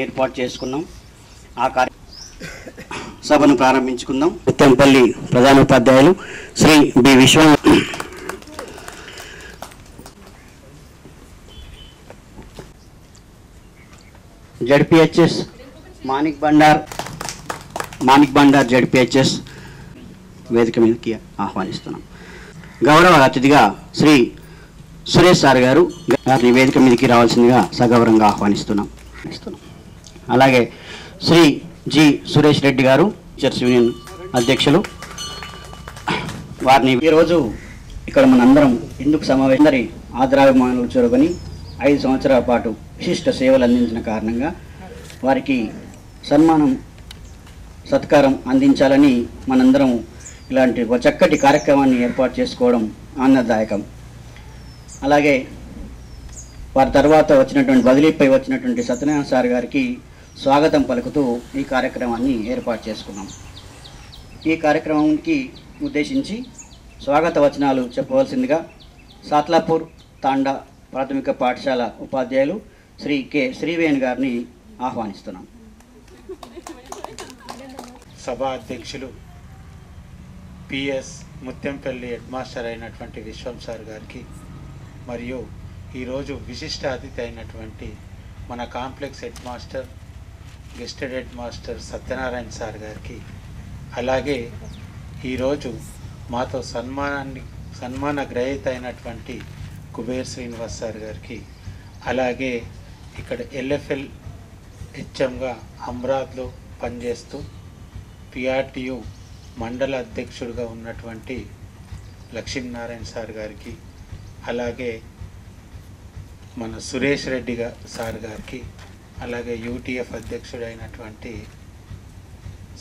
ఏర్పాటు చేసుకున్నాం. ఆ సభను ప్రారంభించుకుందాం. ముత్తంపల్లి ప్రధానోపాధ్యాయులు శ్రీ బి విశ్వం జడ్పిహెచ్ఎస్ మాణిక్ బండార్ జడ్పిహెచ్ఎస్ వేదిక మీదకి ఆహ్వానిస్తున్నాం. గౌరవ అతిథిగా శ్రీ సురేష్ సార్ గారు వేదిక మీదకి రావాల్సిందిగా సగౌరవంగా ఆహ్వానిస్తున్నాం. అలాగే శ్రీ జి సురేష్ రెడ్డి గారు టీచర్స్ యూనియన్ అధ్యక్షులు, వారిని ఈరోజు ఇక్కడ మనందరం ఎందుకు సమావేశందరి ఆదరాభిమానులు చూరుకొని 5 సంవత్సరాల పాటు విశిష్ట సేవలు అందించిన కారణంగా వారికి సత్కారం అందించాలని మనందరం ఇలాంటి ఒక చక్కటి కార్యక్రమాన్ని ఏర్పాటు చేసుకోవడం ఆనందదాయకం. అలాగే వారి తర్వాత వచ్చినటువంటి బదిలీపై వచ్చినటువంటి సత్యనారాయణ సార్ గారికి స్వాగతం పలుకుతూ ఈ కార్యక్రమాన్ని ఏర్పాటు చేసుకున్నాం. ఈ కార్యక్రమానికి ఉద్దేశించి స్వాగత వచనాలు చెప్పవలసిందిగా సాత్లాపూర్ తాండా ప్రాథమిక పాఠశాల ఉపాధ్యాయులు శ్రీ కె శ్రీవేణి గారిని ఆహ్వానిస్తున్నాం. సభా అధ్యక్షులు పిఎస్ ముత్యంపల్లి హెడ్ మాస్టర్ అయినటువంటి విశ్వం సార్ గారికి, మరియు ఈరోజు విశిష్ట అతిథి అయినటువంటి మన complex head master gazetted head master Satyanarayana sir గారికి, అలాగే ఈరోజు మాతో సన్మాన గ్రహీత అయినటువంటి కుబేర్ శ్రీనివాస్ సార్ గారికి, అలాగే ఇక్కడ ఎల్ఎఫ్ఎల్ హెచ్ఎంగా అమ్రాద్లో పనిచేస్తూ పిఆర్టీయు మండల అధ్యక్షుడిగా ఉన్నటువంటి లక్ష్మీనారాయణ సార్ గారికి, అలాగే మన సురేష్ రెడ్డి సార్ గారికి, అలాగే యూటీఎఫ్ అధ్యక్షుడైనటువంటి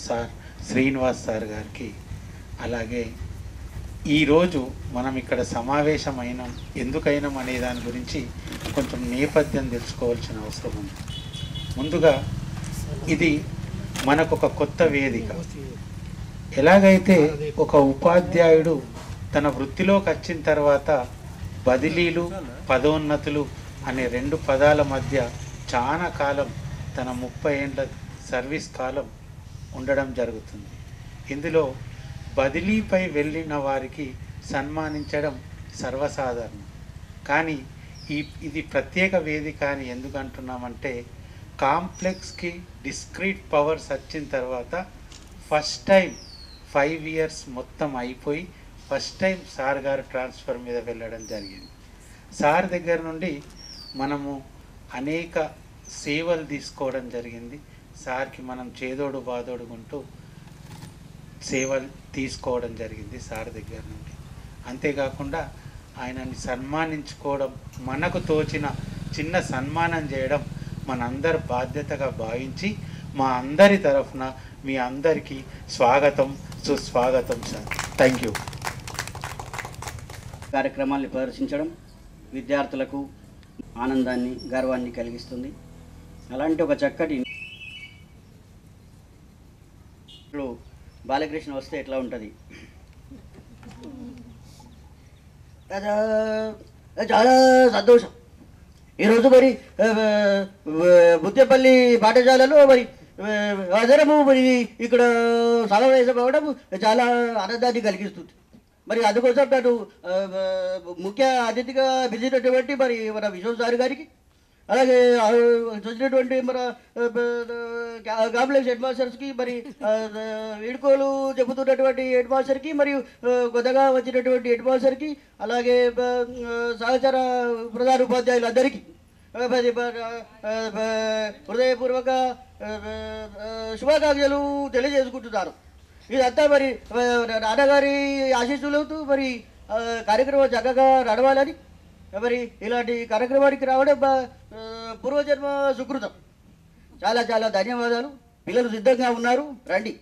సార్ శ్రీనివాస్ సార్ గారికి, అలాగే ఈరోజు మనం ఇక్కడ సమావేశమైనాం ఎందుకైనాం అనే దాని గురించి కొంచెం నేపథ్యం తెలుసుకోవాల్సిన అవసరం ఉంది. ముందుగా ఇది మనకు ఒక కొత్త వేదిక. ఎలాగైతే ఒక ఉపాధ్యాయుడు తన వృత్తిలోకి వచ్చిన తర్వాత బదిలీలు పదోన్నతులు అనే 2 పదాల మధ్య చాలా కాలం తన 30 ఏళ్ళ సర్వీస్ కాలం ఉండడం జరుగుతుంది. ఇందులో బదిలీపై వెళ్ళిన వారికి సన్మానించడం సర్వసాధారణం. కానీ ఇది ప్రత్యేక వేదిక అని ఎందుకు అంటున్నామంటే, కాంప్లెక్స్కి డిస్క్రీట్ పవర్స్ వచ్చిన తర్వాత ఫస్ట్ టైం 5 ఇయర్స్ మొత్తం అయిపోయి ఫస్ట్ టైం సార్ గారు ట్రాన్స్ఫర్ మీద వెళ్ళడం జరిగింది. సార్ దగ్గర నుండి మనము అనేక సేవలు తీసుకోవడం జరిగింది. సార్కి మనం చేదోడు బాదోడుకుంటూ సేవలు తీసుకోవడం జరిగింది సార్ దగ్గర నుండి. అంతేకాకుండా ఆయనని సన్మానించుకోవడం, మనకు తోచిన చిన్న సన్మానం చేయడం మనందరి బాధ్యతగా భావించి మా అందరి తరఫున మీ అందరికీ స్వాగతం, సుస్వాగతం సార్. Thank you. కార్యక్రమాన్ని ప్రదర్శించడం విద్యార్థులకు ఆనందాన్ని, గర్వాన్ని కలిగిస్తుంది. అలాంటి ఒక చక్కటి బాలకృష్ణ వస్తే ఎట్లా ఉంటుంది? చాలా సంతోషం. ఈరోజు మరి ముత్యంపల్లి పాఠశాలలో మరి అందరము మరి ఇక్కడ సమావేశం అవ్వడం చాలా ఆనందాన్ని కలిగిస్తుంది. మరి అందుకోసం నన్ను ముఖ్య అతిథిగా పిలిచినటువంటి మరి మన విశ్వం సార్ గారికి, అలాగే వచ్చినటువంటి మన కాంప్లెక్స్ హెడ్ మాస్టర్స్కి, మరి వీడుకోలు చెబుతున్నటువంటి హెడ్ మాస్టర్కి, మరియు కొత్తగా వచ్చినటువంటి హెడ్ మాస్టర్కి, అలాగే సహచర ప్రధాన ఉపాధ్యాయులందరికీ హృదయపూర్వక శుభాకాంక్షలు తెలియజేసుకుంటున్నారు. ఇదంతా మరి నాన్నగారి ఆశీస్సులతో మరి కార్యక్రమం చక్కగా నడవాలని, మరి ఇలాంటి కార్యక్రమానికి రావడం పూర్వజన్మ సుకృతం. చాలా చాలా ధన్యవాదాలు. పిల్లలు సిద్ధంగా ఉన్నారు, రండి.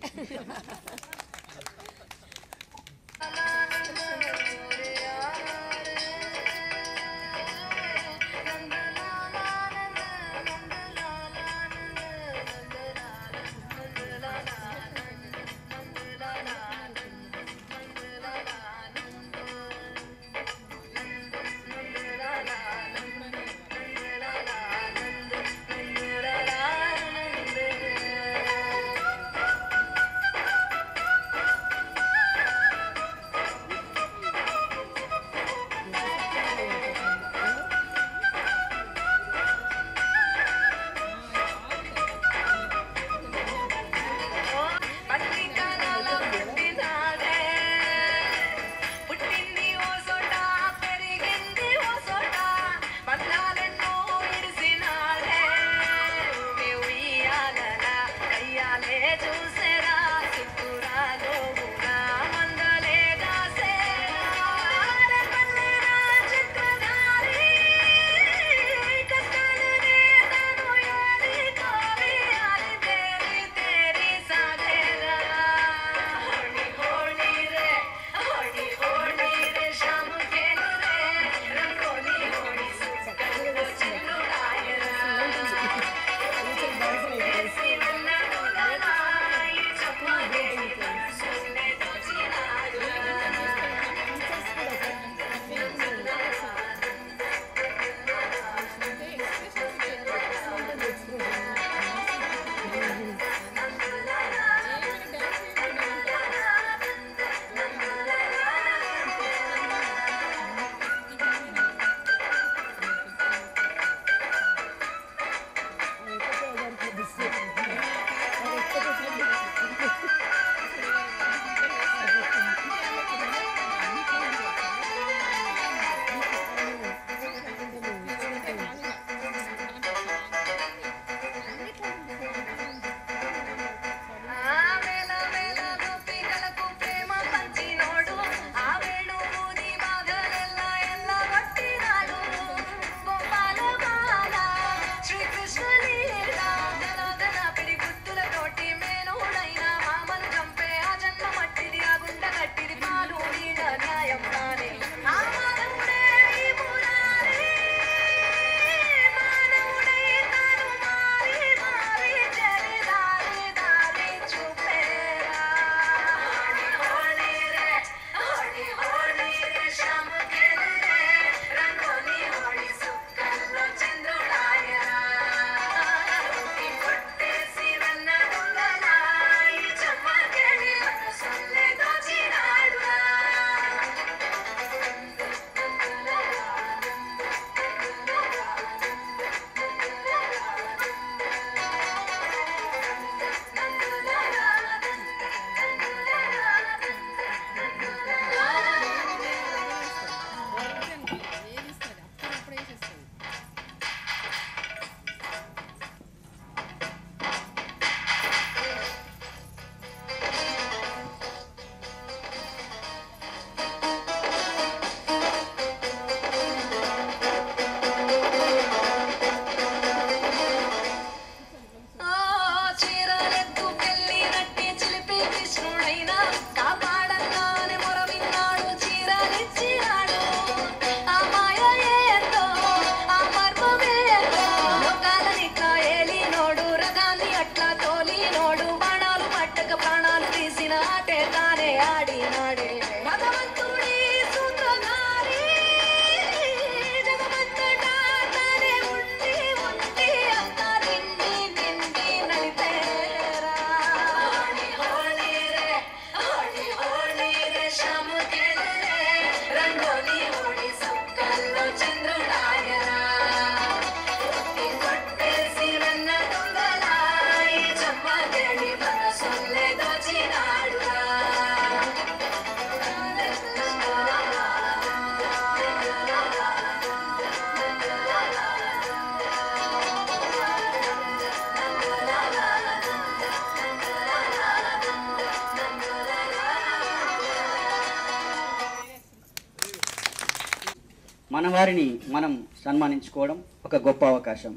వారిని మనం సన్మానించుకోవడం ఒక గొప్ప అవకాశం.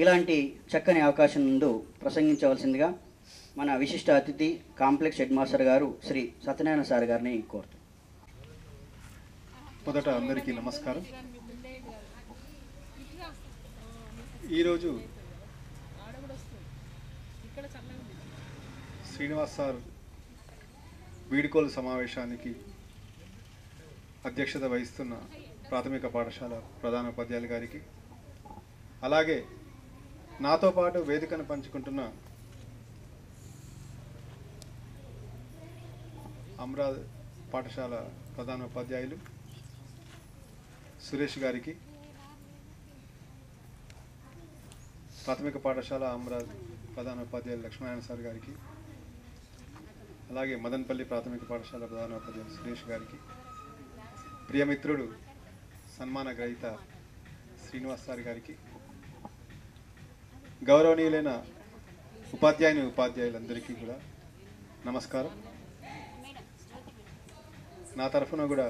ఇలాంటి చక్కని అవకాశం ముందు ప్రసంగించవలసిందిగా మన విశిష్ట అతిథి కాంప్లెక్స్ హెడ్ మాస్టర్ గారు శ్రీ సత్యనారాయణ సార్ గారిని కోరుతాం. మొదట అందరికీ నమస్కారం. ఈరోజు శ్రీనివాస్ సార్ వీడ్కోలు సమావేశానికి అధ్యక్షత వహిస్తున్న ప్రాథమిక పాఠశాల ప్రధానోపాధ్యాయులు గారికి, అలాగే నాతో పాటు వేదికను పంచుకుంటున్న అమరాద్ పాఠశాల ప్రధానోపాధ్యాయులు సురేష్ గారికి, ప్రాథమిక పాఠశాల అమరాద్ ప్రధానోపాధ్యాయులు లక్ష్మీనారాయణ సార్ గారికి, అలాగే మదన్పల్లి ప్రాథమిక పాఠశాల ప్రధానోపాధ్యాయులు సురేష్ గారికి, ప్రియమిత్రుడు సన్మాన గ్రహీత శ్రీనివాస్ సార్ గారికి, గౌరవనీయులైన ఉపాధ్యాయులందరికీ కూడా నమస్కారం. నా తరఫున కూడా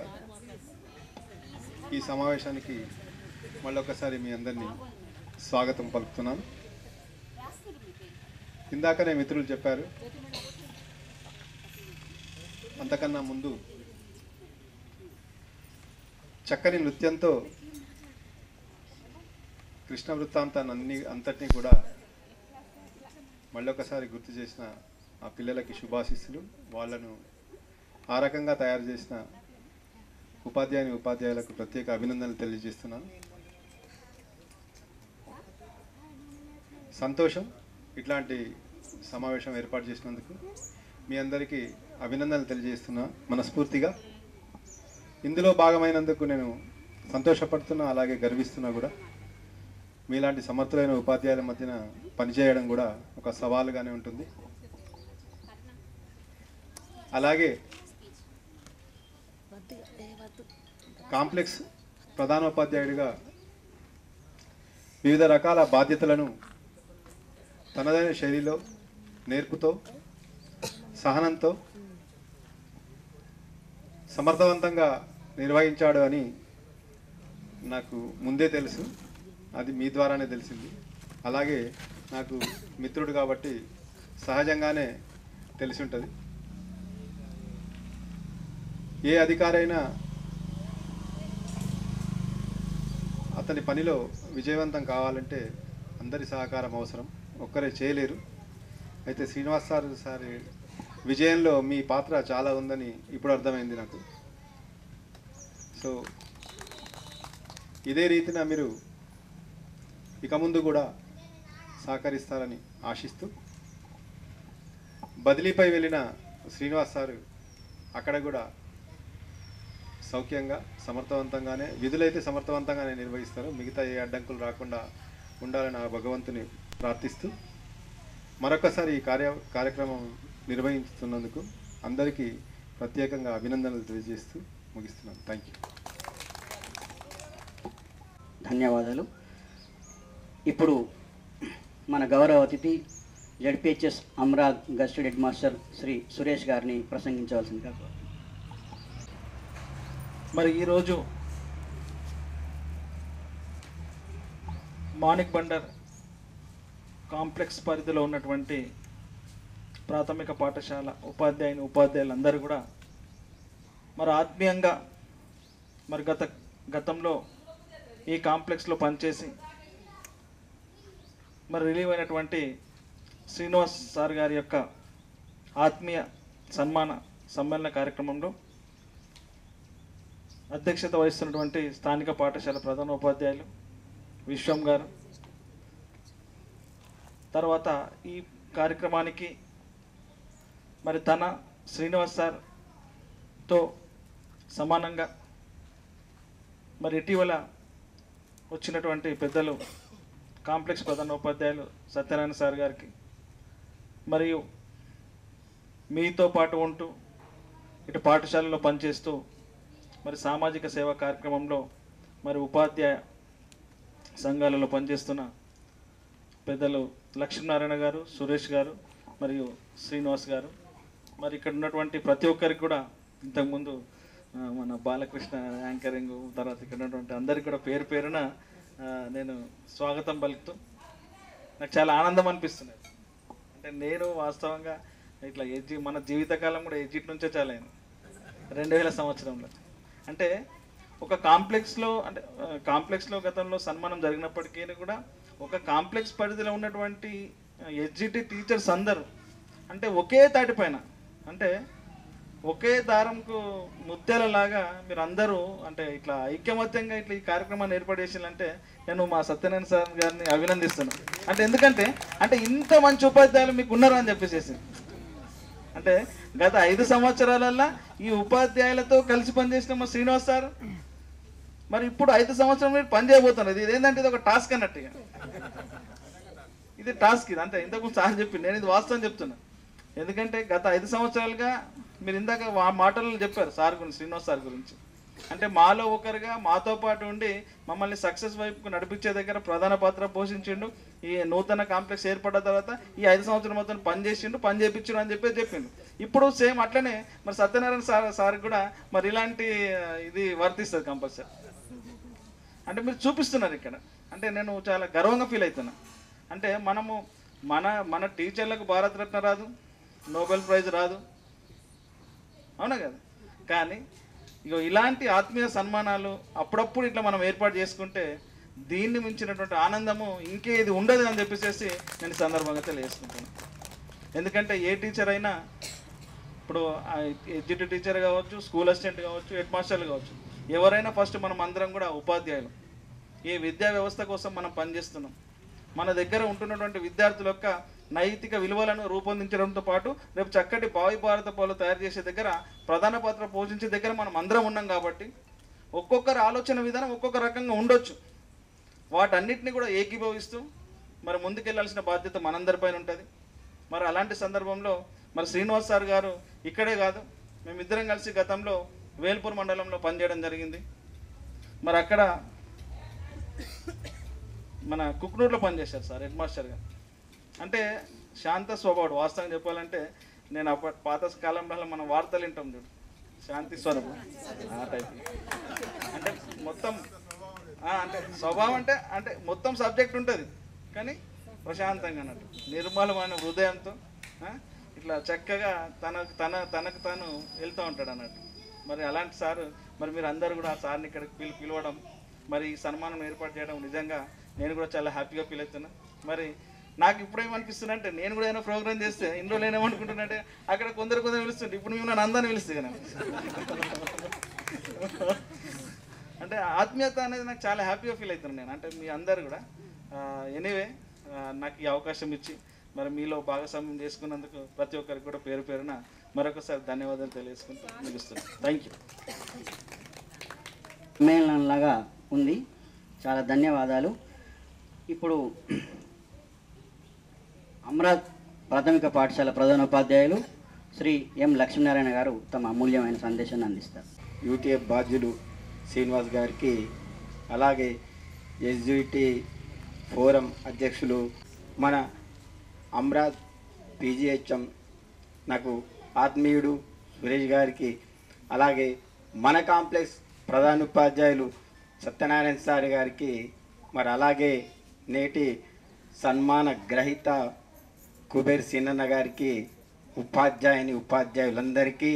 ఈ సమావేశానికి మళ్ళొకసారి మీ అందరినీ స్వాగతం పలుకుతున్నాను. ఇందాకనే మిత్రులు చెప్పారు, అంతకన్నా ముందు చక్కని నృత్యంతో కృష్ణ వృత్తాంతాన్ని అంతటినీ కూడా మళ్ళొకసారి గుర్తు చేసిన ఆ పిల్లలకి శుభాశీస్సులు. వాళ్ళను ఆ రకంగా తయారు చేసిన ఉపాధ్యాయులకు ప్రత్యేక అభినందనలు తెలియజేస్తున్నాను. సంతోషం ఇట్లాంటి సమావేశం ఏర్పాటు చేసినందుకు మీ అందరికీ అభినందనలు తెలియజేస్తున్నా మనస్ఫూర్తిగా. ఇందులో భాగమైనందుకు నేను సంతోషపడుతున్నా, అలాగే గర్విస్తున్నా కూడా. మీలాంటి సమర్థులైన ఉపాధ్యాయుల మధ్యన పనిచేయడం కూడా ఒక సవాలుగానే ఉంటుంది. అలాగే కాంప్లెక్స్ ప్రధానోపాధ్యాయుడిగా వివిధ రకాల బాధ్యతలను తనదైన శైలిలో, నేర్పుతో, సహనంతో సమర్థవంతంగా నిర్వహించాడు అని నాకు ముందే తెలుసు. అది మీ ద్వారానే తెలిసింది. అలాగే నాకు మిత్రుడు కాబట్టి సహజంగానే తెలిసి ఉంటుంది. ఏ అధికారైనా అతని పనిలో విజయవంతం కావాలంటే అందరి సహకారం అవసరం, ఒక్కరే చేయలేరు. అయితే శ్రీనివాస్ సార్ విజయంలో మీ పాత్ర చాలా ఉందని ఇప్పుడు అర్థమైంది నాకు. సో ఇదే రీతిన మీరు ఇక ముందు కూడా సహకరిస్తారని ఆశిస్తూ, బదిలీపై వెళ్ళిన శ్రీనివాస్ సార్ అక్కడ కూడా సౌఖ్యంగా సమర్థవంతంగానే విధులైతే సమర్థవంతంగానే నిర్వహిస్తారు. మిగతా ఏ అడ్డంకులు రాకుండా ఉండాలని ఆ భగవంతుని ప్రార్థిస్తూ మరొకసారి ఈ కార్యక్రమం నిర్వహిస్తున్నందుకు అందరికీ ప్రత్యేకంగా అభినందనలు తెలియజేస్తూ ముగిస్తున్నాను. Thank you. ధన్యవాదాలు. ఇప్పుడు మన గౌరవ అతిథి జడ్పిహెచ్ఎస్ అమరాద్ gazetted head master Shri Suresh గారిని ప్రసంగించవలసిందిగా. మరి ఈరోజు మాణిక్ బండర్ కాంప్లెక్స్ పరిధిలో ఉన్నటువంటి ప్రాథమిక పాఠశాల ఉపాధ్యాయులందరూ కూడా మరి ఆత్మీయంగా మరి గతంలో ఈ కాంప్లెక్స్లో పనిచేసి మరి రిలీవ్ అయినటువంటి శ్రీనివాస్ సార్ గారి యొక్క ఆత్మీయ సమ్మేళన కార్యక్రమంలో అధ్యక్షత వహిస్తున్నటువంటి స్థానిక పాఠశాల ప్రధానోపాధ్యాయులు విశ్వం గారు, తర్వాత ఈ కార్యక్రమానికి మరి తన శ్రీనివాస్ సార్తో సమానంగా మరి ఇటీవల వచ్చినటువంటి పెద్దలు కాంప్లెక్స్ ప్రధానోపాధ్యాయులు సత్యనారాయణ సార్ గారికి, మరియు మీతో పాటు ఉంటూ ఇటు పాఠశాలలో పనిచేస్తూ మరి సామాజిక సేవా కార్యక్రమంలో మరి ఉపాధ్యాయ సంఘాలలో పనిచేస్తున్న పెద్దలు లక్ష్మీనారాయణ గారు, సురేష్ గారు మరియు శ్రీనివాస్ గారు, మరి ఇక్కడ ఉన్నటువంటి ప్రతి ఒక్కరికి కూడా ఇంతకుముందు మన బాలకృష్ణ యాంకరింగ్, తర్వాత ఇక్కడ ఉన్నటువంటి అందరికీ కూడా పేరు పేరున నేను స్వాగతం పలుకుతూ నాకు చాలా ఆనందం అనిపిస్తున్నది. అంటే నేను వాస్తవంగా ఇట్లా మన జీవితకాలం కూడా ఎగ్జిట్ నుంచే చాలా అయింది 2000 సంవత్సరంలో. అంటే ఒక కాంప్లెక్స్లో, అంటే కాంప్లెక్స్లో గతంలో సన్మానం జరిగినప్పటికీ కూడా ఒక కాంప్లెక్స్ పరిధిలో ఉన్నటువంటి ఎగ్జిట్ టీచర్స్ అందరూ అంటే ఒకే తాటిపైన, అంటే ఒకే దారంకు ముత్యాలలాగా మీరు అందరూ అంటే ఇట్లా ఐక్యమత్యంగా ఇట్లా ఈ కార్యక్రమాన్ని ఏర్పాటు చేసిందంటే నేను మా సత్యనారాయణ సార్ గారిని అభినందిస్తున్నాను. అంటే ఎందుకంటే అంటే ఇంత మంచి ఉపాధ్యాయులు మీకు ఉన్నారు అని చెప్పేసి, అంటే గత 5 సంవత్సరాలల్లో ఈ ఉపాధ్యాయులతో కలిసి పనిచేసిన మా శ్రీనివాస్ సార్ మరి ఇప్పుడు 5 సంవత్సరాలు మీరు పని చేయబోతున్నారు. ఇది ఏంటంటే ఇది ఒక టాస్క్ అన్నట్టుగా, ఇది టాస్క్. ఇది అంటే ఇంతకు సార్ చెప్పి నేను ఇది వాస్తవం చెప్తున్నా. ఎందుకంటే గత 5 సంవత్సరాలుగా మీరు ఇందాక ఆ మాటలు చెప్పారు సార్ గురించి, శ్రీనివాస్ సార్ గురించి. అంటే మాలో ఒకరుగా మాతో పాటు ఉండి మమ్మల్ని సక్సెస్ వైపుకు నడిపించే దగ్గర ప్రధాన పాత్ర పోషించిండు. ఈ నూతన కాంప్లెక్స్ ఏర్పడ్డ తర్వాత ఈ 5 సంవత్సరాల మొత్తం పని చేయించిండు అని చెప్పిండు. ఇప్పుడు సేమ్ అట్లనే మరి సత్యనారాయణ సార్ కూడా మరి ఇలాంటి ఇది వర్తిస్తుంది కంపల్సరీ. అంటే మీరు చూపిస్తున్నారు ఇక్కడ, అంటే నేను చాలా గర్వంగా ఫీల్ అవుతున్నా. అంటే మనము మన టీచర్లకు భారతరత్న రాదు, నోబెల్ ప్రైజ్ రాదు, అవునా కదా, కానీ ఇక ఇలాంటి ఆత్మీయ సన్మానాలు అప్పుడప్పుడు ఇట్లా మనం ఏర్పాటు చేసుకుంటే దీన్ని మించినటువంటి ఆనందము ఇంకేది ఉండదు అని చెప్పేసి నేను సందర్భంగా తెలియజేసుకుంటాను. ఎందుకంటే ఏ టీచర్ అయినా ఇప్పుడు ఎడ్జిట్ టీచర్ కావచ్చు, స్కూల్ అసిస్టెంట్ కావచ్చు, హెడ్ మాస్టర్లు కావచ్చు, ఎవరైనా ఫస్ట్ మనం అందరం కూడా ఉపాధ్యాయులు. ఈ విద్యా వ్యవస్థ కోసం మనం పనిచేస్తున్నాం. మన దగ్గర ఉంటున్నటువంటి విద్యార్థుల యొక్క నైతిక విలువలను రూపొందించడంతో పాటు రేపు చక్కటి భావి భారత పౌరులు తయారు చేసే దగ్గర ప్రధాన పాత్ర పోషించే దగ్గర మనం అందరం ఉన్నాం. కాబట్టి ఒక్కొక్కరి ఆలోచన విధానం ఒక్కొక్క రకంగా ఉండొచ్చు. వాటన్నిటిని కూడా ఏకీభవిస్తూ మరి ముందుకెళ్లాల్సిన బాధ్యత మనందరిపైన ఉంటుంది. మరి అలాంటి సందర్భంలో మరి శ్రీనివాస్ సార్ గారు ఇక్కడే కాదు, మేమిద్దరం కలిసి గతంలో వేల్పూర్ మండలంలో పనిచేయడం జరిగింది. మరి అక్కడ మన కుక్నూరులో పనిచేశారు సార్ హెడ్ మాస్టర్గా. అంటే శాంత స్వభావుడు. వాస్తవం చెప్పాలంటే నేను అప్పటి పాత కాలంలో మనం వార్తలు వింటాం చూడు, శాంతి స్వరూపం ఆ టైప్. అంటే మొత్తం అంటే స్వభావం అంటే మొత్తం సబ్జెక్ట్ ఉంటుంది, కానీ ప్రశాంతంగా అన్నట్టు నిర్మలమైన హృదయంతో ఇట్లా చక్కగా తనకు తాను వెళ్తూ ఉంటాడు అన్నట్టు. మరి అలాంటి సారు మరి మీరు అందరూ కూడా ఆ సార్ని ఇక్కడికి పిలవడం, మరి ఈ సన్మానం ఏర్పాటు చేయడం నిజంగా నేను కూడా చాలా హ్యాపీగా ఫీల్ అవుతున్నా. మరి నాకు ఇప్పుడు ఏమనిపిస్తుందంటే నేను కూడా ఏమైనా ప్రోగ్రామ్ చేస్తే ఇన్ని రోజులు ఏమనుకుంటున్నానంటే అక్కడ కొందరు పిలుస్తుంటే ఇప్పుడు మేము నన్ను అందరిని పిలుస్తే కదా. అంటే ఆత్మీయత అనేది నాకు చాలా హ్యాపీగా ఫీల్ అవుతున్నాను నేను. అంటే మీ అందరు కూడా ఎనీవే నాకు ఈ అవకాశం ఇచ్చి మరి మీలో భాగస్వామ్యం చేసుకున్నందుకు ప్రతి ఒక్కరికి కూడా పేరు పేరున మరొకసారి ధన్యవాదాలు తెలియజేసుకుంటూ ముగిస్తున్నాను. Thank you. సమ్మేళనంలాగా ఉంది, చాలా ధన్యవాదాలు. ఇప్పుడు అమరావతి ప్రాథమిక పాఠశాల ప్రధానోపాధ్యాయులు శ్రీ ఎం లక్ష్మీనారాయణ గారు తమ అమూల్యమైన సందేశాన్ని అందిస్తారు. యూటీఎఫ్ బాధ్యులు శ్రీనివాస్ గారికి, అలాగే ఎస్జిటి ఫోరం అధ్యక్షులు మన అమరావతి పీజీహెచ్ఎం నాకు ఆత్మీయుడు సురేష్ గారికి, అలాగే మన కాంప్లెక్స్ ప్రధానోపాధ్యాయులు సత్యనారాయణ సార్ గారికి, మరి అలాగే నేటి సన్మాన గ్రహీత కుబేర్ సినన్న గారికి, ఉపాధ్యాయులందరికీ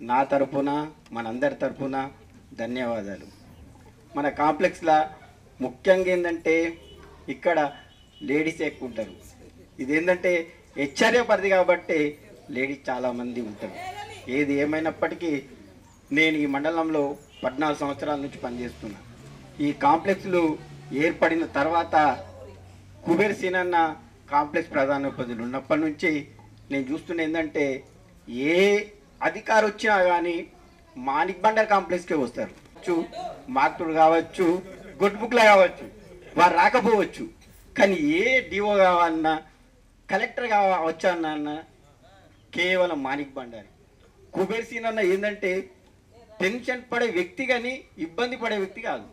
నా తరపున మనందరి తరపున ధన్యవాదాలు. మన కాంప్లెక్స్లో ముఖ్యంగా ఏంటంటే ఇక్కడ లేడీస్ ఎక్కువ ఉంటారు. ఇదేంటంటే హెచ్ఆర్ఏ పరిధి కాబట్టి లేడీస్ చాలామంది ఉంటారు. ఏది ఏమైనప్పటికీ నేను ఈ మండలంలో 14 సంవత్సరాల నుంచి పనిచేస్తున్నా. ఈ కాంప్లెక్స్లు ఏర్పడిన తర్వాత కుబేర్ సినన్న కాంప్లెక్స్ ప్రధానోపాధ్యాయులు ఉన్నప్పటి నుంచి నేను చూస్తున్న ఏంటంటే ఏ అధికారి వచ్చినా కానీ మాణిక్ బండర్ కాంప్లెక్స్కే వస్తారు. మార్కుడు కావచ్చు, గుడ్ బుక్లో కావచ్చు, వారు రాకపోవచ్చు, కానీ ఏ డిఓ కావాలన్నా కలెక్టర్ వచ్చానన్నా కేవలం మాణిక్ బండారి. కుబేర్ సినన్న ఏంటంటే టెన్షన్ పడే వ్యక్తి కానీ ఇబ్బంది పడే వ్యక్తి కాదు.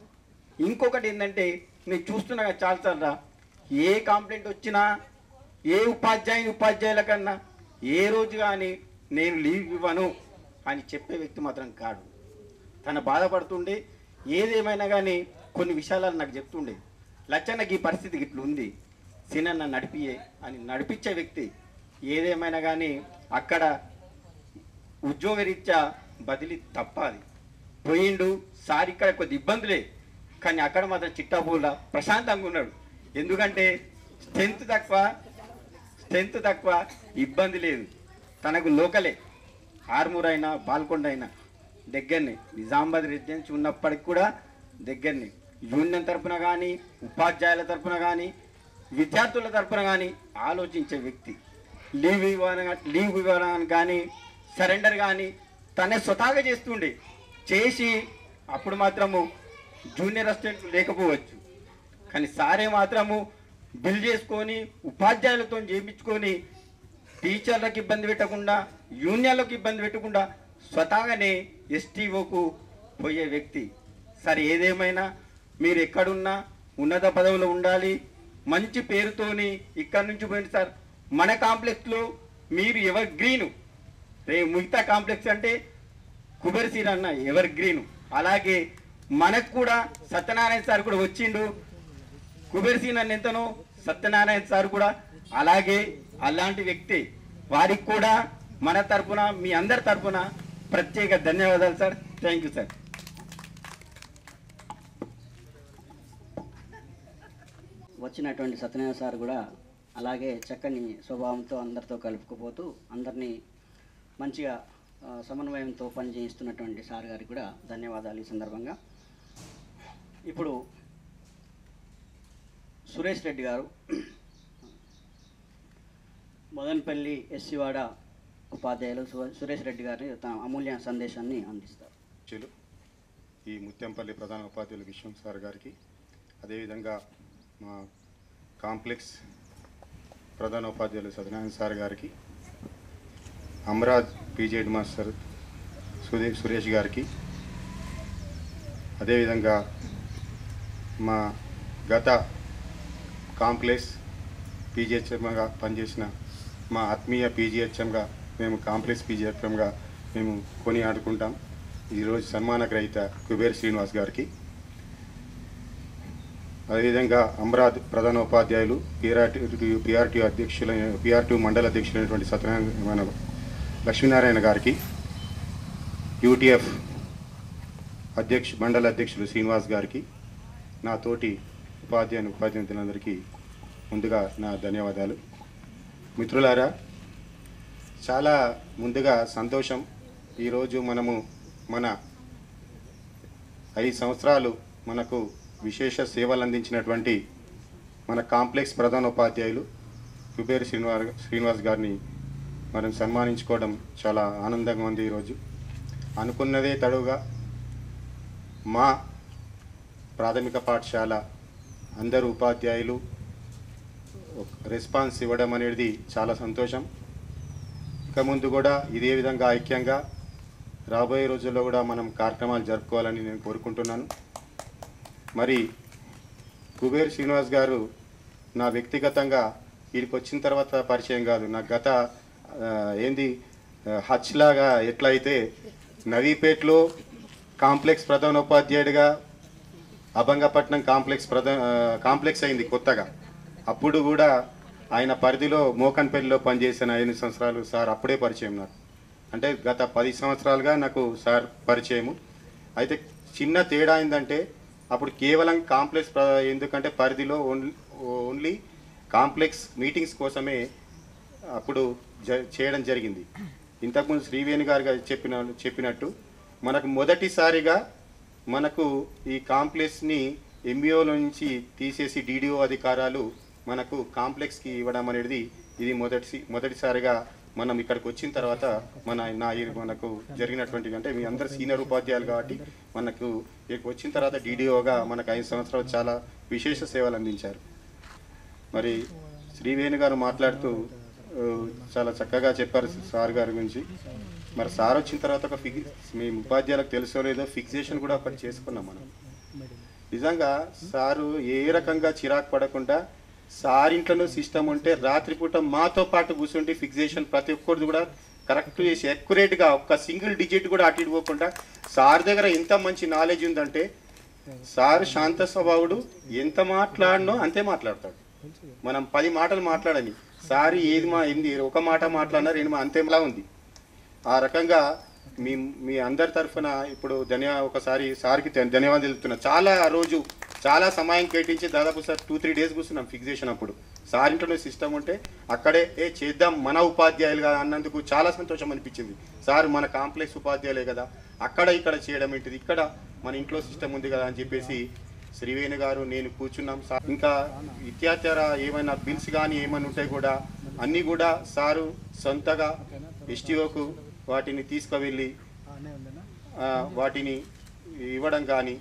ఇంకొకటి ఏంటంటే నేను చూస్తున్నా చాలాసార్లు ఏ కంప్లైంట్ వచ్చినా ఏ ఉపాధ్యాయుల కన్నా ఏ రోజు కానీ నేను లీవ్ ఇవ్వను అని చెప్పే వ్యక్తి మాత్రం కాదు. తన బాధపడుతుండే. ఏదేమైనా కానీ కొన్ని విషయాలను నాకు చెప్తుండే, లచ్చన్నకి ఈ పరిస్థితి ఇట్లా ఉంది, సినన్న నడిపియే అని నడిపించే వ్యక్తి. ఏదేమైనా కానీ అక్కడ ఉద్యోగరీత్యా బదిలీ తప్పాలి పోయిండు సార్. ఇక్కడ కొద్ది ఇబ్బందులే, కానీ అక్కడ మాత్రం చిట్టాపూల ప్రశాంతంగా ఉన్నాడు. ఎందుకంటే స్ట్రెంత్ తక్కువ, ఇబ్బంది లేదు. తనకు లోకలే, ఆర్మూర్ అయినా బాల్కొండ అయినా దగ్గరనే, నిజామాబాద్ రెసిడెన్సీ ఉన్నప్పటికి కూడా దగ్గరనే. యూనియన్ తరఫున కానీ, ఉపాధ్యాయుల తరఫున కానీ, విద్యార్థుల తరఫున కానీ ఆలోచించే వ్యక్తి. లీవ్ ఇవ్వడానికి కానీ, సరెండర్ కానీ తనే స్వతహాగా చేసి అప్పుడు మాత్రము జూనియర్ అసిస్టెంట్ లేకపోవచ్చు, కానీ సారే మాత్రము బిల్ చేసుకొని ఉపాధ్యాయులతో చేయించుకొని టీచర్లకు ఇబ్బంది పెట్టకుండా, యూనియన్లకు ఇబ్బంది పెట్టకుండా స్వతహాగానే ఎస్టీఓకు పోయే వ్యక్తి. సరే ఏదేమైనా మీరు ఎక్కడున్నా ఉన్నత పదవిలో ఉండాలి, మంచి పేరుతోని ఇక్కడి నుంచి పోయింది సార్. మన కాంప్లెక్స్లో మీరు ఎవర్ గ్రీను, మిగతా కాంప్లెక్స్ అంటే కుబేర్సీన్ అన్న ఎవర్ గ్రీను. అలాగే మనకు కూడా సత్యనారాయణ సార్ కూడా వచ్చిండు, కుబేర్సీన్ అన్న ఎంతనో సత్యనారాయణ సార్ కూడా అలాగే అలాంటి వ్యక్తి. వారికి కూడా మన తరపున, మీ అందరి తరపున ప్రత్యేక ధన్యవాదాలు సార్. Thank you sir. వచ్చినటువంటి సత్యనారాయణ సార్ కూడా అలాగే చక్కని స్వభావంతో అందరితో కలుపుకుపోతూ అందరినీ మంచిగా సమన్వయంతో పనిచేయిస్తున్నటువంటి సార్ గారికి కూడా ధన్యవాదాలు ఈ సందర్భంగా. ఇప్పుడు సురేష్ రెడ్డి గారు మదనపల్లి ఎస్సీవాడ ఉపాధ్యాయులు సురేష్ రెడ్డి గారిని తన అమూల్య సందేశాన్ని అందిస్తారు. ఈ ముత్యంపల్లి ప్రధాన ఉపాధ్యాయులు విశ్వం సార్ గారికి, అదేవిధంగా మా కాంప్లెక్స్ ప్రధాన ఉపాధ్యాయులు సత్యనారాయణ సార్ గారికి, Amara Raja PG head master Suresh గారికి, అదేవిధంగా మా గత కాంప్లెక్స్ పీజీహెచ్ఎంగా పనిచేసిన మా ఆత్మీయ పీజీహెచ్ఎంగా మేము కాంప్లెక్స్ పీజీహెచ్ఎంగా మేము కొని ఆడుకుంటాం. ఈరోజు సన్మాన గ్రహీత కుబేర్ శ్రీనివాస్ గారికి, అదేవిధంగా అమరాద్ ప్రధాన ఉపాధ్యాయులు పిఆర్టీ మండల అధ్యక్షులైనటువంటి సత్యనారాయణ లక్ష్మీనారాయణ గారికి, యూటీఎఫ్ మండల అధ్యక్షులు శ్రీనివాస్ గారికి, నా తోటి ఉపాధ్యాయులందరికీ ముందుగా నా ధన్యవాదాలు. మిత్రులారా, చాలా ముందుగా సంతోషం. ఈరోజు మనము మన 5 సంవత్సరాలు మనకు విశేష సేవలు అందించినటువంటి మన కాంప్లెక్స్ ప్రధానోపాధ్యాయులు కుబేర్ శ్రీనివాస్ గారిని మనం సన్మానించుకోవడం చాలా ఆనందంగా ఉంది. ఈరోజు అనుకున్నదే తడుగా మా ప్రాథమిక పాఠశాల అందరు ఉపాధ్యాయులు రెస్పాన్స్ ఇవ్వడం అనేది చాలా సంతోషం. ఇక ముందు కూడా ఇదే విధంగా ఐక్యంగా రాబోయే రోజుల్లో కూడా మనం కార్యక్రమాలు జరుపుకోవాలని నేను కోరుకుంటున్నాను. మరి కుబేర్ శ్రీనివాస్ గారు నా వ్యక్తిగతంగా వీడికి వచ్చిన తర్వాత పరిచయం కాదు. నా గత హచ్ లాగా ఎట్లయితే నవీపేట్లో కాంప్లెక్స్ ప్రధానోపాధ్యాయుడిగా అభంగపట్నం కాంప్లెక్స్ అయింది కొత్తగా. అప్పుడు కూడా ఆయన పరిధిలో మోకన్పల్లిలో పనిచేసిన 5 సంవత్సరాలు సార్ అప్పుడే పరిచయం నాకు. అంటే గత 10 సంవత్సరాలుగా నాకు సార్ పరిచయము. అయితే చిన్న తేడా ఏంటంటే అప్పుడు కేవలం కాంప్లెక్స్ ఎందుకంటే పరిధిలో ఓన్లీ కాంప్లెక్స్ మీటింగ్స్ కోసమే అప్పుడు చేయడం జరిగింది. ఇంతకుముందు శ్రీవేణి గారు చెప్పినట్టు మనకు మొదటిసారిగా మనకు ఈ కాంప్లెక్స్ని ఎంబీఓలో నుంచి తీసేసి డిడిఓ అధికారాలు మనకు కాంప్లెక్స్కి ఇవ్వడం అనేది ఇది మొదటిసారిగా మనం ఇక్కడికి వచ్చిన తర్వాత మనకు జరిగినటువంటి, అంటే మీ అందరు సీనియర్ ఉపాధ్యాయులు కాబట్టి మనకు ఇక్కడికి వచ్చిన తర్వాత డిడిఓగా మనకు 5 సంవత్సరాలు చాలా విశేష సేవలు అందించారు. మరి శ్రీవేణి గారు మాట్లాడుతూ చాలా చక్కగా చెప్పారు సార్ గారి గురించి. మరి సార్ వచ్చిన తర్వాత మేము ఉపాధ్యాయులకు తెలుసో లేదో ఫిక్సేషన్ కూడా ఒకటి చేసుకున్నాం మనం. నిజంగా సారు ఏ రకంగా చిరాకు పడకుండా సార్ ఇంట్లోనూ సిస్టమ్ ఉంటే రాత్రిపూట మాతో పాటు కూర్చుంటే ఫిక్సేషన్ ప్రతి ఒక్కరిది కూడా కరెక్ట్ చేసి అక్యురేట్గా ఒక్క సింగిల్ డిజిట్ కూడా అటు ఇటు పోకుండా సార్ దగ్గర ఎంత మంచి నాలెడ్జ్ ఉందంటే సార్ శాంత స్వభావుడు, ఎంత మాట్లాడినో అంతే మాట్లాడతాడు. మనం 10 మాటలు మాట్లాడని సార్ ఏంది ఒక మాట మాట్లాడినా 2 అంతేలా ఉంది. ఆ రకంగా మీ అందరి తరఫున ఇప్పుడు ఒకసారి సార్కి ధన్యవాదాలు తెలుపుతున్నా. చాలా రోజు చాలా సమయం కేటాయించి దాదాపు సార్ 2-3 డేస్ కూర్చున్నాం ఫిక్స్ చేసినప్పుడు. సార్ ఇంట్లోనే సిస్టమ్ ఉంటే అక్కడే చేద్దాం మన ఉపాధ్యాయులుగా అన్నందుకు చాలా సంతోషం అనిపించింది. సార్ మన కాంప్లెక్స్ ఉపాధ్యాయులే కదా, అక్కడ ఇక్కడ చేయడం ఏంటిది, ఇక్కడ మన ఇంట్లో సిస్టమ్ ఉంది కదా అని చెప్పేసి శ్రీవేణి గారు నేను కూర్చున్నాం. ఇంకా ఇత్యాచార ఏమైనా బిల్స్ కానీ ఏమైనా ఉంటాయి కూడా అన్నీ కూడా సారు సొంతగా ఎస్టీఓకు వాటిని తీసుకువెళ్ళి వాటిని ఇవ్వడం కానీ,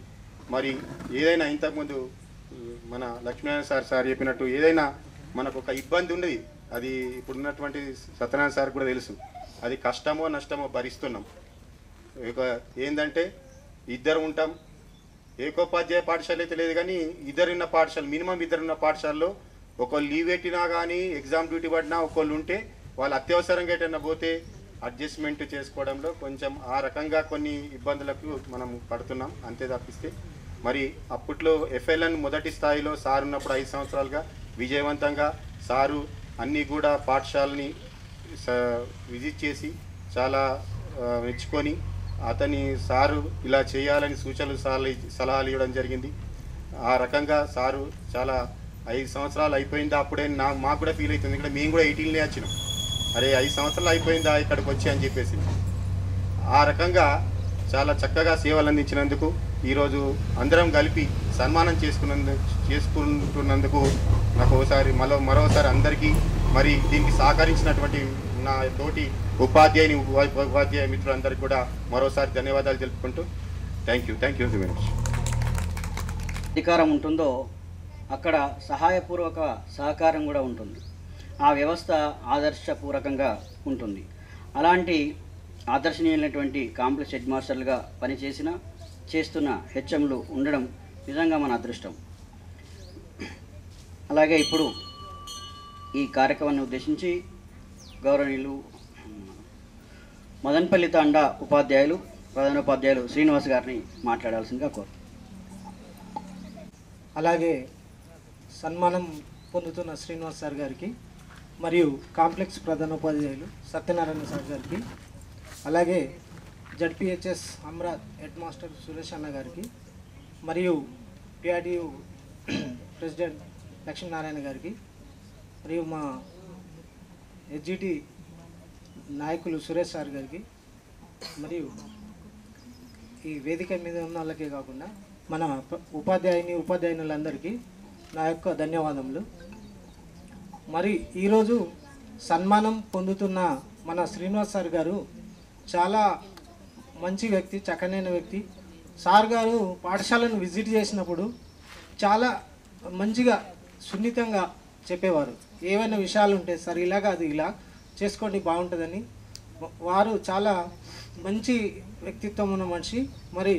మరి ఏదైనా ఇంతకుముందు మన లక్ష్మీనారాయణ సార్ చెప్పినట్టు ఏదైనా మనకు ఒక ఇబ్బంది ఉన్నది, అది ఇప్పుడున్నటువంటి సత్యనారాయణ సార్ కూడా తెలుసు, అది కష్టమో నష్టమో భరిస్తున్నాం. ఏంటంటే ఇద్దరు ఉంటాం, ఏకోపాధ్యాయ పాఠశాల అయితే లేదు కానీ ఇద్దరున్న పాఠశాల మినిమం ఇద్దరున్న పాఠశాలలో ఒకళ్ళు లీవ్ పెట్టినా కానీ ఎగ్జామ్ డ్యూటీ పడినా ఒకళ్ళు ఉంటే వాళ్ళు అత్యవసరంగా ఎటన్నా పోతే అడ్జస్ట్మెంట్ చేసుకోవడంలో కొంచెం ఆ రకంగా కొన్ని ఇబ్బందులకు మనం పడుతున్నాం అంతే తప్పిస్తే. మరి అప్పట్లో ఎఫ్ఎల్ఎన్ మొదటి స్థాయిలో సార్ ఉన్నప్పుడు 5 సంవత్సరాలుగా విజయవంతంగా సారు అన్నీ కూడా పాఠశాలని విజిట్ చేసి చాలా మెచ్చుకొని అతని సారు ఇలా చేయాలని సలహాలు ఇవ్వడం జరిగింది. ఆ రకంగా సారు చాలా 5 సంవత్సరాలు అయిపోయిందా అప్పుడే మాకు కూడా ఫీల్ అవుతుంది. ఇక్కడ మేము కూడా 18 వచ్చినాం, అరే 5 సంవత్సరాలు అయిపోయిందా ఇక్కడికి వచ్చి అని చెప్పేసి. ఆ రకంగా చాలా చక్కగా సేవలు అందించినందుకు ఈరోజు అందరం కలిపి సన్మానం చేసుకుంటున్నందుకు నాకు మరోసారి అందరికీ, మరి దీనికి సహకరించినటువంటి నా తోటి ఉపాధ్యాయ మిత్రులందరికీ కూడా మరోసారి ధన్యవాదాలు తెలుపుకుంటూ థ్యాంక్ యూ వెరీ మచ్. అధికారం ఉంటుందో అక్కడ సహాయపూర్వక సహకారం కూడా ఉంటుంది. ఆ వ్యవస్థ ఆదర్శపూర్వకంగా ఉంటుంది. అలాంటి ఆదర్శనీయులైనటువంటి కాంప్లెక్స్ హెడ్ మాస్టర్లుగా చేస్తున్న హెచ్ఎంలు ఉండడం నిజంగా మన అదృష్టం. అలాగే ఇప్పుడు ఈ కార్యక్రమాన్ని ఉద్దేశించి గౌరవనీయులు మదనపల్లి తాండా ప్రధానోపాధ్యాయులు శ్రీనివాస్ గారిని మాట్లాడాల్సిందిగా కోరు. అలాగే సన్మానం పొందుతున్న శ్రీనివాస్ సార్ గారికి మరియు కాంప్లెక్స్ ప్రధానోపాధ్యాయులు సత్యనారాయణ సార్ గారికి, అలాగే జడ్పిహెచ్ఎస్ అమరాత్ హెడ్ మాస్టర్ సురేష్ అన్న గారికి, మరియు పిఆర్టీయు ప్రెసిడెంట్ లక్ష్మీనారాయణ గారికి, మరియు మా హెచ్జిటి నాయకులు సురేష్ సార్ గారికి, మరియు ఈ వేదిక మీద ఉన్న వాళ్ళకే కాకుండా మన ఉపాధ్యాయునులందరికీ నా యొక్క ధన్యవాదములు. మరి ఈరోజు సన్మానం పొందుతున్న మన శ్రీనివాస్ సార్ గారు చాలా మంచి వ్యక్తి, చక్కనైన వ్యక్తి. సార్ గారు పాఠశాలను విజిట్ చేసినప్పుడు చాలా మంచిగా సున్నితంగా చెప్పేవారు. ఏవైనా విషయాలు ఉంటే సార్ ఇలాగా అది ఇలా చేసుకోండి బాగుంటుందని. వారు చాలా మంచి వ్యక్తిత్వం ఉన్న మనిషి. మరి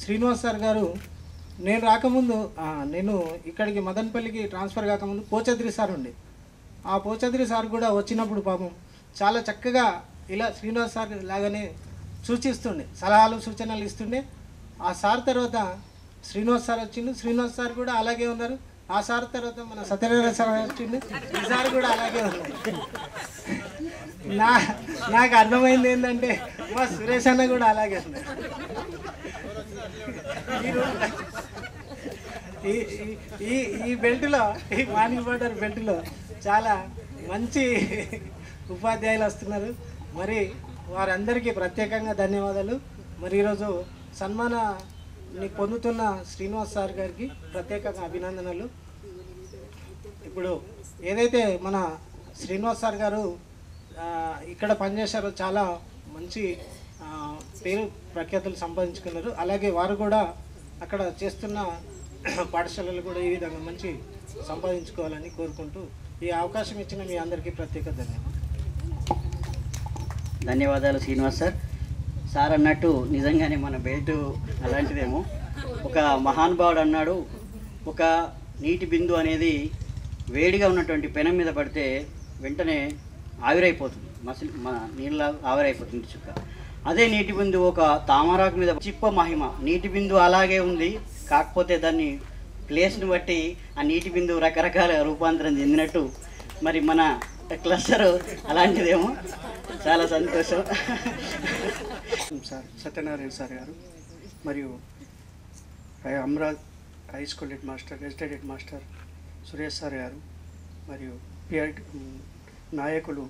శ్రీనివాస్ సార్ గారు నేను ఇక్కడికి మదనపల్లికి ట్రాన్స్ఫర్ కాకముందు పోచద్రి సార్ ఉండే. ఆ పోచద్రి సార్ కూడా వచ్చినప్పుడు పాపం చాలా చక్కగా ఇలా శ్రీనివాస్ సార్ లాగానే సూచిస్తుండే, సలహాలు సూచనలు ఇస్తుండే. ఆ సార్ తర్వాత శ్రీనివాస్ సార్ వచ్చిండు, శ్రీనివాస్ సార్ కూడా అలాగే ఉన్నారు. ఆ సార్ తర్వాత మన సత్యనారాయణ సార్ వచ్చిండు, ఈ సార్ కూడా అలాగే ఉన్నారు. నాకు అర్థమైంది ఏంటంటే మా సురేష్ అన్న కూడా అలాగే ఉన్నారు. ఈ బెల్ట్లో, ఈ మార్నింగ్ వాటర్ బెల్ట్లో చాలా మంచి ఉపాధ్యాయులు వస్తున్నారు. మరి వారందరికీ ప్రత్యేకంగా ధన్యవాదాలు. మరి ఈరోజు సన్మానాన్ని పొందుతున్న శ్రీనివాస్ సార్ గారికి ప్రత్యేకంగా అభినందనలు. ఇప్పుడు ఏదైతే మన శ్రీనివాస్ సార్ గారు ఇక్కడ పనిచేశారో చాలా మంచి పేరు ప్రఖ్యాతులు సంపాదించుకున్నారు. అలాగే వారు కూడా అక్కడ చేస్తున్న పాఠశాలలు కూడా ఈ విధంగా మంచి సంపాదించుకోవాలని కోరుకుంటూ ఈ అవకాశం ఇచ్చిన మీ అందరికీ ప్రత్యేక ధన్యవాదాలు శ్రీనివాస్ సార్ అన్నట్టు నిజంగానే మన బెల్ట్ అలాంటిదేమో. ఒక మహానుభావుడు అన్నాడు, ఒక నీటి బిందు అనేది వేడిగా ఉన్నటువంటి పెనం మీద పడితే వెంటనే ఆవిరైపోతుంది. నీళ్ళ ఆవిరైపోతుంది చుక్క. అదే నీటి బిందు ఒక తామరాకు మీద చిప్ప మహిమ. నీటి బిందు అలాగే ఉంది, కాకపోతే దాన్ని ప్లేస్ని బట్టి ఆ నీటి బిందు రకరకాల రూపాంతరం చెందినట్టు మరి మన క్లస్టర్ అలాంటిదేమో. చాలా సంతోషం. సార్ సత్యనారాయణ సార్ గారు మరియు అమరాజ్ high school head master, gazetted head master Suresh sir garu మరియు పిఆర్ నాయకులు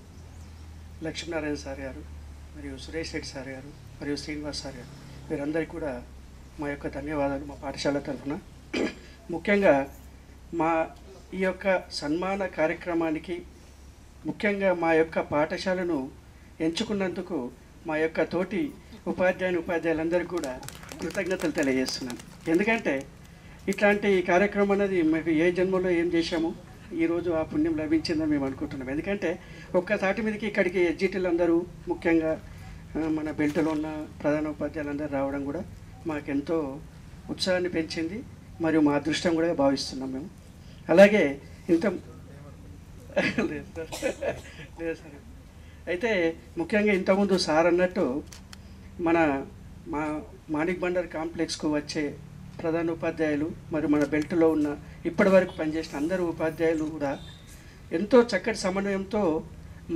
లక్ష్మీనారాయణ సార్ గారు మరియు సురేష్ రెడ్డి సార్ గారు మరియు శ్రీనివాస్ సార్ గారు, వీరందరికీ కూడా మా యొక్క ధన్యవాదాలు మా పాఠశాల తరఫున. ముఖ్యంగా మా ఈ యొక్క సన్మాన కార్యక్రమానికి ముఖ్యంగా మా యొక్క పాఠశాలను ఎంచుకున్నందుకు మా యొక్క తోటి ఉపాధ్యాయులందరికీ కూడా కృతజ్ఞతలు తెలియజేస్తున్నాను. ఎందుకంటే ఇట్లాంటి కార్యక్రమం అనేది మేము ఏ జన్మలో ఏం చేశామో ఈరోజు ఆ పుణ్యం లభించిందని మేము అనుకుంటున్నాం. ఎందుకంటే ఒక్కసాటి మీదకి ఇక్కడికి ఎడ్జిటీలు అందరూ ముఖ్యంగా మన బెల్ట్లో ఉన్న ప్రధాన ఉపాధ్యాయులందరూ రావడం కూడా మాకెంతో ఉత్సాహాన్ని పెంచింది మరియు మా అదృష్టం కూడా భావిస్తున్నాం మేము. అలాగే ఇంత లేదు సార్. అయితే ముఖ్యంగా ఇంతకుముందు సార్ అన్నట్టు మా మాణిక్ బండర్ కాంప్లెక్స్కు వచ్చే ప్రధాన ఉపాధ్యాయులు మరియు మన బెల్ట్లో ఉన్న ఇప్పటి వరకు పనిచేసిన అందరూ ఉపాధ్యాయులు కూడా ఎంతో చక్కటి సమన్వయంతో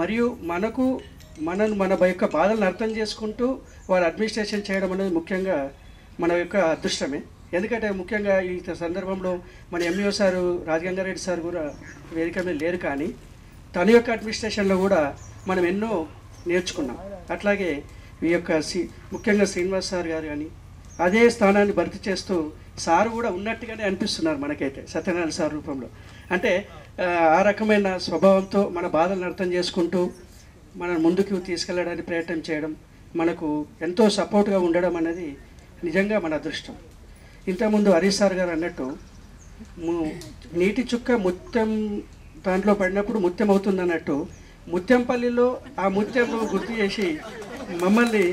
మరియు మన యొక్క బాధలను అర్థం చేసుకుంటూ వాళ్ళ అడ్మినిస్ట్రేషన్ చేయడం అనేది ముఖ్యంగా మన యొక్క అదృష్టమే. ఎందుకంటే ముఖ్యంగా ఈ సందర్భంలో మన ఎంఈఓ సారు రాజగంగారెడ్డి సార్ కూడా వేదిక మీద లేరు, కానీ తన యొక్క అడ్మినిస్ట్రేషన్లో కూడా మనం ఎన్నో నేర్చుకున్నాం. అట్లాగే ఈ యొక్క ముఖ్యంగా శ్రీనివాస్ సార్ గారు కానీ అదే స్థానాన్ని భర్తీ చేస్తూ సారు కూడా ఉన్నట్టుగానే అనిపిస్తున్నారు మనకైతే సత్యనారాయణ సార్ రూపంలో. అంటే ఆ రకమైన స్వభావంతో మన బాధలను అర్థం చేసుకుంటూ మనం ముందుకు తీసుకెళ్ళడానికి ప్రయత్నం చేయడం, మనకు ఎంతో సపోర్ట్గా ఉండడం అనేది నిజంగా మన అదృష్టం. ఇంతకుముందు హరీష్ సార్ గారు అన్నట్టు నీటి చుక్క ముత్యం దాంట్లో పడినప్పుడు ముత్యం అవుతుంది అన్నట్టు ముత్యంపల్లిలో ఆ ముత్యం గుర్తు చేసి మమ్మల్ని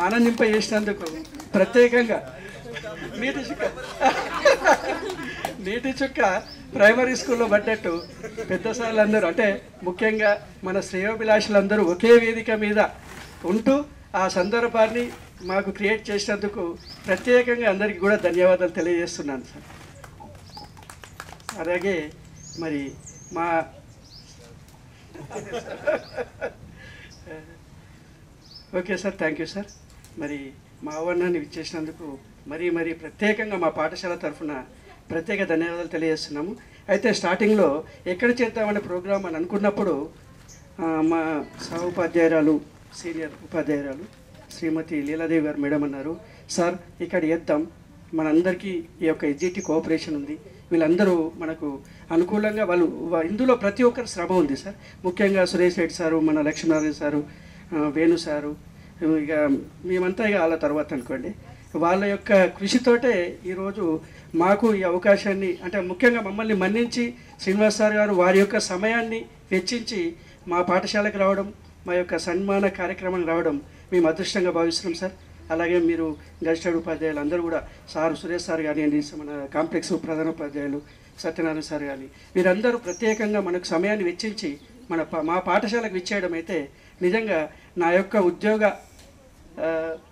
ఆనందింపజేసినందుకు ప్రత్యేకంగా నీటి చుక్క ప్రైమరీ స్కూల్లో పడ్డట్టు పెద్ద సార్లు అందరూ, అంటే ముఖ్యంగా మన శ్రేయోభిలాషులందరూ ఒకే వేదిక మీద ఉంటూ ఆ సందర్భాన్ని మాకు క్రియేట్ చేసినందుకు ప్రత్యేకంగా అందరికీ కూడా ధన్యవాదాలు తెలియజేస్తున్నాను సార్. అలాగే మరి మా okay sir, thank you sir. మరి మా ఆహ్వానాన్ని ఇచ్చేసినందుకు మరీ ప్రత్యేకంగా మా పాఠశాల తరఫున ప్రత్యేక ధన్యవాదాలు తెలియజేస్తున్నాము. అయితే స్టార్టింగ్లో ఎక్కడ చేద్దామనే ప్రోగ్రామ్ అని అనుకున్నప్పుడు మా సహ ఉపాధ్యాయురాలు సీనియర్ ఉపాధ్యాయురాలు శ్రీమతి లీలాదేవి గారు మేడం అన్నారు, సార్ ఇక్కడ చేద్దాం, మనందరికీ ఈ యొక్క ఎడ్జిటి కోఆపరేషన్ ఉంది, వీళ్ళందరూ మనకు అనుకూలంగా వాళ్ళు ఇందులో ప్రతి ఒక్కరి శ్రమ ఉంది సార్. ముఖ్యంగా సురేష్ రెడ్డి సారు, మన లక్ష్మీనారాయణ సారు, వేణు సారు, ఇక మేమంతా ఇక వాళ్ళ తర్వాత అనుకోండి, వాళ్ళ యొక్క కృషితోటే ఈరోజు మాకు ఈ అవకాశాన్ని, అంటే ముఖ్యంగా మమ్మల్ని మన్నించి శ్రీనివాస్ సార్ గారు వారి యొక్క సమయాన్ని వెచ్చించి మా పాఠశాలకు రావడం, మా యొక్క సన్మాన కార్యక్రమానికి రావడం మేము అదృష్టంగా భావిస్తున్నాం సార్. అలాగే మీరు గజిస్టర్డ్ ఉపాధ్యాయులు అందరూ కూడా సారు సురేష్ సార్ కానివ్వండి, మన కాంప్లెక్స్ ప్రధాన ఉపాధ్యాయులు సత్యనారాయణ సార్ కానీ వీరందరూ ప్రత్యేకంగా మనకు సమయాన్ని వెచ్చించి మా పాఠశాలకు ఇచ్చేయడం అయితే నిజంగా నా యొక్క ఉద్యోగ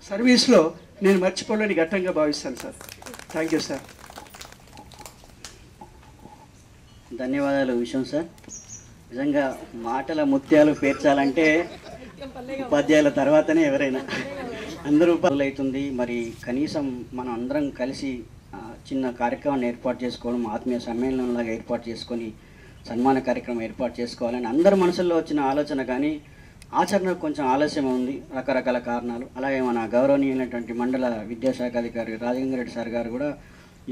సర్వీస్లో నేను మర్చిపోలేని ఘట్టంగా భావిస్తాను సార్. Thank you sir. ధన్యవాదాలు విశ్వం సార్. నిజంగా మాటల ముత్యాలు పేర్చాలంటే ఉపాధ్యాయుల తర్వాతనే ఎవరైనా, అందరూ అవుతుంది. మరి కనీసం మనం అందరం కలిసి చిన్న కార్యక్రమాన్ని ఏర్పాటు చేసుకోవడం, ఆత్మీయ సమ్మేళనంలాగా ఏర్పాటు చేసుకొని సన్మాన కార్యక్రమం ఏర్పాటు చేసుకోవాలని అందరి మనసుల్లో వచ్చిన ఆలోచన, కానీ ఆచరణకు కొంచెం ఆలస్యం ఉంది, రకరకాల కారణాలు. అలాగే మన గౌరవనీయులైనటువంటి మండల విద్యాశాఖ అధికారి రాజగంగారెడ్డి సార్ గారు కూడా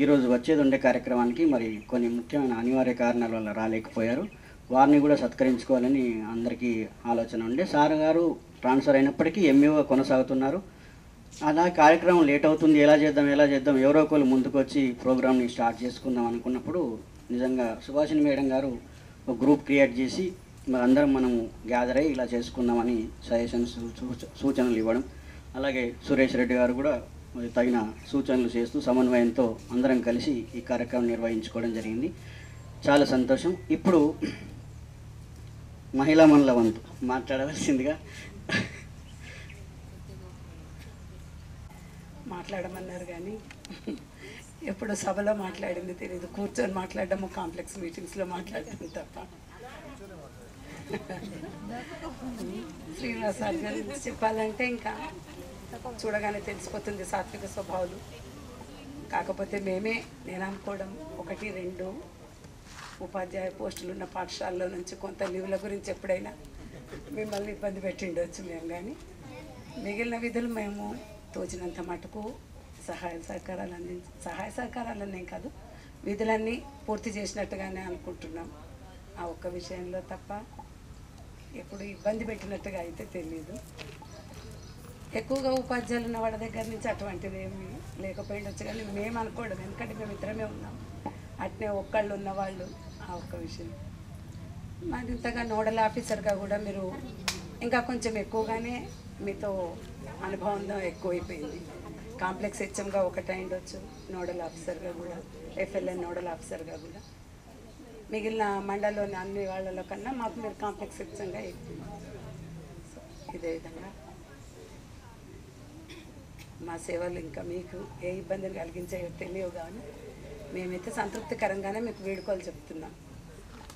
ఈరోజు వచ్చేది ఉండే కార్యక్రమానికి మరి కొన్ని ముఖ్యమైన అనివార్య కారణాల వల్ల రాలేకపోయారు. వారిని కూడా సత్కరించుకోవాలని అందరికీ ఆలోచన ఉండే. సార్ గారు ట్రాన్స్ఫర్ అయినప్పటికీ ఎంఈఓ కొనసాగుతున్నారు. అలా కార్యక్రమం లేట్ అవుతుంది, ఎలా చేద్దాం ఎవరో ఒకరు ముందుకు వచ్చి ప్రోగ్రామ్ని స్టార్ట్ చేసుకుందాం అనుకున్నప్పుడు నిజంగా సుభాషిణి మేడం గారు ఒక గ్రూప్ క్రియేట్ చేసి మరి అందరం మనం గ్యాదర్ అయ్యి ఇలా చేసుకుందామని సజెషన్స్ సూచనలు ఇవ్వడం, అలాగే సురేష్ రెడ్డి గారు కూడా తగిన సూచనలు చేస్తూ సమన్వయంతో అందరం కలిసి ఈ కార్యక్రమం నిర్వహించుకోవడం జరిగింది. చాలా సంతోషం. ఇప్పుడు మహిళా మనుల వంతు మాట్లాడవలసిందిగా మాట్లాడమన్నారు కానీ ఎప్పుడు సభలో మాట్లాడింది తెలియదు. కూర్చొని మాట్లాడడము, కాంప్లెక్స్ మీటింగ్స్లో మాట్లాడడం తప్ప. శ్రీనివాస్ సార్ గారి గురించి చెప్పాలంటే ఇంకా చూడగానే తెలిసిపోతుంది సాత్విక స్వభావాలు. కాకపోతే నేను అనుకోవడం 1-2 ఉపాధ్యాయ పోస్టులు ఉన్న పాఠశాలలో నుంచి కొంత లీవుల గురించి ఎప్పుడైనా మిమ్మల్ని ఇబ్బంది పెట్టిండొచ్చు మేము, కానీ మిగిలిన విధులు మేము తోచినంత మటుకు సహాయ సహకారాలన్నీ కాదు, విధులన్నీ పూర్తి చేసినట్టుగానే అనుకుంటున్నాం. ఆ ఒక్క విషయంలో తప్ప ఎప్పుడు ఇబ్బంది పెట్టినట్టుగా అయితే తెలియదు. ఎక్కువగా ఉపాధ్యాయులు ఉన్న వాళ్ళ దగ్గర నుంచి అటువంటిది ఏమి లేకపోయిండొచ్చు, కానీ మేము అనుకోవడం, ఎందుకంటే మేము ఇద్దరమే ఉన్నాం, అట్నే ఒక్కళ్ళు ఉన్నవాళ్ళు. ఆ ఒక్క విషయం మరింతగా నోడల్ ఆఫీసర్గా కూడా మీరు ఇంకా కొంచెం ఎక్కువగానే మీతో అనుభవం ఎక్కువైపోయింది. కాంప్లెక్స్ హెచ్ఎంగా ఒకటి అయిండొచ్చు, నోడల్ ఆఫీసర్గా కూడా, ఎఫ్ఎల్ఎన్ నోడల్ ఆఫీసర్గా కూడా. మిగిలిన మండలంలోని అన్ని వాళ్ళలో కన్నా మాకు మీరు కాంప్లెక్స్ హెచ్ఎంగా ఎక్కువ. ఇదే విధంగా మా సేవలు ఇంకా మీకు ఏ ఇబ్బందిని కలిగించాయో తెలియవు, కానీ మేమైతే సంతృప్తికరంగానే మీకు వీడుకోలు చెప్తున్నాం.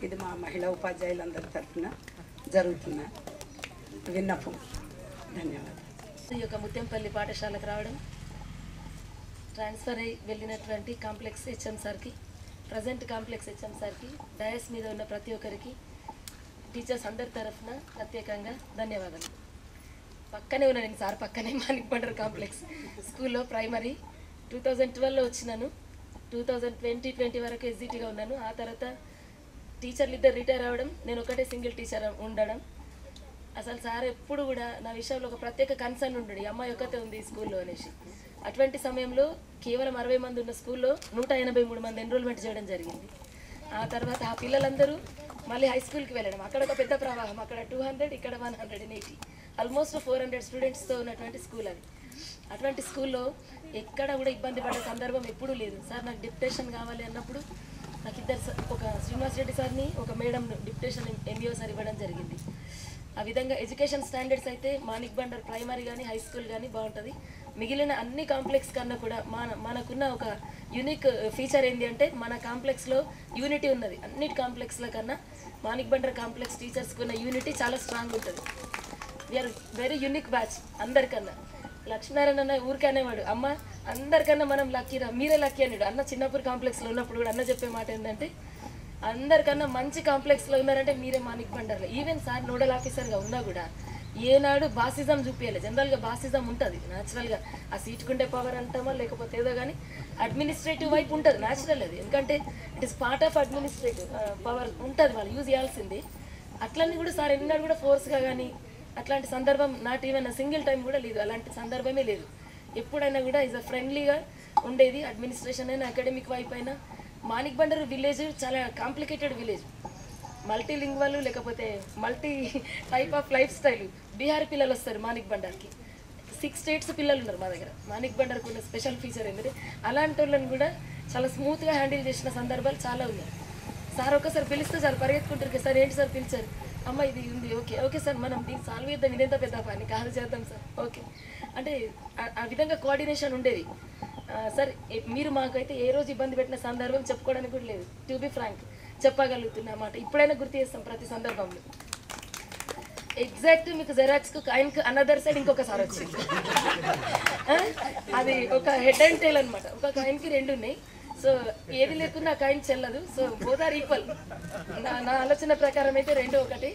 ఇది మా మహిళా ఉపాధ్యాయులందరి తరఫున జరుగుతున్న విన్నపం. ధన్యవాదాలు. ఈ యొక్క ముత్యంపల్లి పాఠశాలకు రావడం, ట్రాన్స్ఫర్ అయి వెళ్ళినటువంటి కాంప్లెక్స్ హెచ్ఎం సార్కి, ప్రజెంట్ కాంప్లెక్స్ హెచ్ఎం సార్కి, డయాస్ మీద ఉన్న ప్రతి ఒక్కరికి, టీచర్స్ అందరి తరఫున ప్రత్యేకంగా ధన్యవాదాలు. పక్కనే ఉన్నాను నేను సార్ పక్కనే, మాణిక్ బండర్ కాంప్లెక్స్ స్కూల్లో ప్రైమరీ 2012లో వచ్చినాను. 2020 వరకు ఎస్జిటీగా ఉన్నాను. ఆ తర్వాత టీచర్లు ఇద్దరు రిటైర్ అవ్వడం, నేను ఒకటే సింగిల్ టీచర్ ఉండడం. అసలు సార్ ఎప్పుడు కూడా నా విషయంలో ఒక ప్రత్యేక కన్సర్న్ ఉండడు, ఈ అమ్మాయి ఒక్కతే ఉంది ఈ స్కూల్లో అనేసి. అటువంటి సమయంలో కేవలం 60 మంది ఉన్న స్కూల్లో 183 మంది ఎన్రోల్మెంట్ చేయడం జరిగింది. ఆ తర్వాత ఆ పిల్లలందరూ మళ్ళీ హై స్కూల్కి వెళ్ళడం, అక్కడ ఒక పెద్ద ప్రవాహం, అక్కడ 200, ఇక్కడ 180, ఆల్మోస్ట్ 400 స్టూడెంట్స్తో ఉన్నటువంటి స్కూల్ అది. అటువంటి స్కూల్లో ఎక్కడ కూడా ఇబ్బంది పడే సందర్భం ఎప్పుడూ లేదు. సార్ నాకు డిప్యుటేషన్ కావాలి అన్నప్పుడు నాకు ఒక శ్రీనివాస్ రెడ్డి సార్ని, ఒక మేడం డిప్యుటేషన్ ఎంబీఓ సార్ ఇవ్వడం జరిగింది. ఆ విధంగా ఎడ్యుకేషన్ స్టాండర్డ్స్ అయితే మాణిక్ బండర్ ప్రైమరీ కానీ హై స్కూల్ కానీ బాగుంటుంది. మిగిలిన అన్ని కాంప్లెక్స్ కన్నా కూడా మనకున్న ఒక యూనిక్ ఫీచర్ ఏంటి అంటే, మన కాంప్లెక్స్లో యూనిటీ ఉన్నది. అన్నిటి కాంప్లెక్స్ల కన్నా మాణిక్ బండర్ కాంప్లెక్స్ టీచర్స్కి ఉన్న యూనిటీ చాలా స్ట్రాంగ్ ఉంటుంది. వీఆర్ వెరీ యూనిక్ బ్యాచ్ అందరికన్నా. లక్ష్మీనారాయణ అన్న ఊరికే అనేవాడు, అమ్మ అందరికన్నా మనం లక్కీరా, మీరే లక్కీ అన్నాడు. అన్న చిన్నపూర్ కాంప్లెక్స్లో ఉన్నప్పుడు కూడా అన్న చెప్పే మాట ఏంటంటే, అందరికన్నా మంచి కాంప్లెక్స్లో ఉన్నారంటే మీరే మాణిక్ బండర్లో. ఈవెన్ సార్ నోడల్ ఆఫీసర్గా ఉన్నా కూడా ఏనాడు బాసిజం చూపించాలి. జనరల్గా బాసిజం ఉంటుంది న్యాచురల్గా, ఆ సీట్కుండే పవర్ అంటామా లేకపోతే ఏదో, కానీ అడ్మినిస్ట్రేటివ్ వైపు ఉంటుంది న్యాచురల్ అది. ఎందుకంటే it is part of administrative power ఉంటుంది, వాళ్ళు యూజ్ చేయాల్సింది. అట్లన్నీ కూడా సార్ ఎన్నాడు కూడా ఫోర్స్గా కానీ అట్లాంటి సందర్భం నాట్ ఈవెన్ సింగిల్ టైం కూడా లేదు, అలాంటి సందర్భమే లేదు. ఎప్పుడైనా కూడా ఈజ్ అ ఫ్రెండ్లీగా ఉండేది. అడ్మినిస్ట్రేషన్ అయినా అకాడమిక్ వైపు అయినా. మాణిక్ బండర్ విలేజ్ చాలా కాంప్లికేటెడ్ విలేజ్, మల్టీలింగ్వల్ లేకపోతే multi type of life style. Bihar పిల్లలు వస్తారు మాణిక్ బండర్కి, 6 స్టేట్స్ పిల్లలు ఉన్నారు మా దగ్గర. మాణిక్ బండర్కి ఉన్న స్పెషల్ ఫీచర్ ఏంటంటే అలాంటి వాళ్ళని కూడా చాలా స్మూత్గా హ్యాండిల్ చేసిన సందర్భాలు చాలా ఉన్నాయి. సార్ ఒకసారి పిలిస్తే చాలు పరిగెత్తుకుంటారు, సార్ ఏంటి సార్ పిలిచారు, అమ్మ ఇది ఉంది, ఓకే ఓకే సార్ మనం దీన్ని సాల్వ్ చేద్దాం, ఇదెంత పెద్ద పని కాదు, చేద్దాం సార్, ఓకే అంటే ఆ విధంగా కోఆర్డినేషన్ ఉండేది. సార్ మీరు మాకైతే ఏ రోజు ఇబ్బంది పెట్టిన సందర్భం చెప్పుకోవడానికి కూడా లేదు. టు బి ఫ్రాంక్ చెప్పగలుగుతున్నమాట. ఇప్పుడైనా గుర్తు చేస్తాం ప్రతి సందర్భంలో. ఎగ్జాక్ట్ మీకు జెరాక్స్కు కాయిన్కి అనదర్ సైడ్ ఇంకొకసారి వచ్చింది. అది ఒక హెడ్ అండ్ టైల్ అనమాట. ఒక కాయిన్కి 2 ఉన్నాయి. సో ఏది లేకున్నా ఆ కాయిన్ చెల్లదు. So both are equal. నా ఆలోచన ప్రకారం అయితే 2 ఒకటి.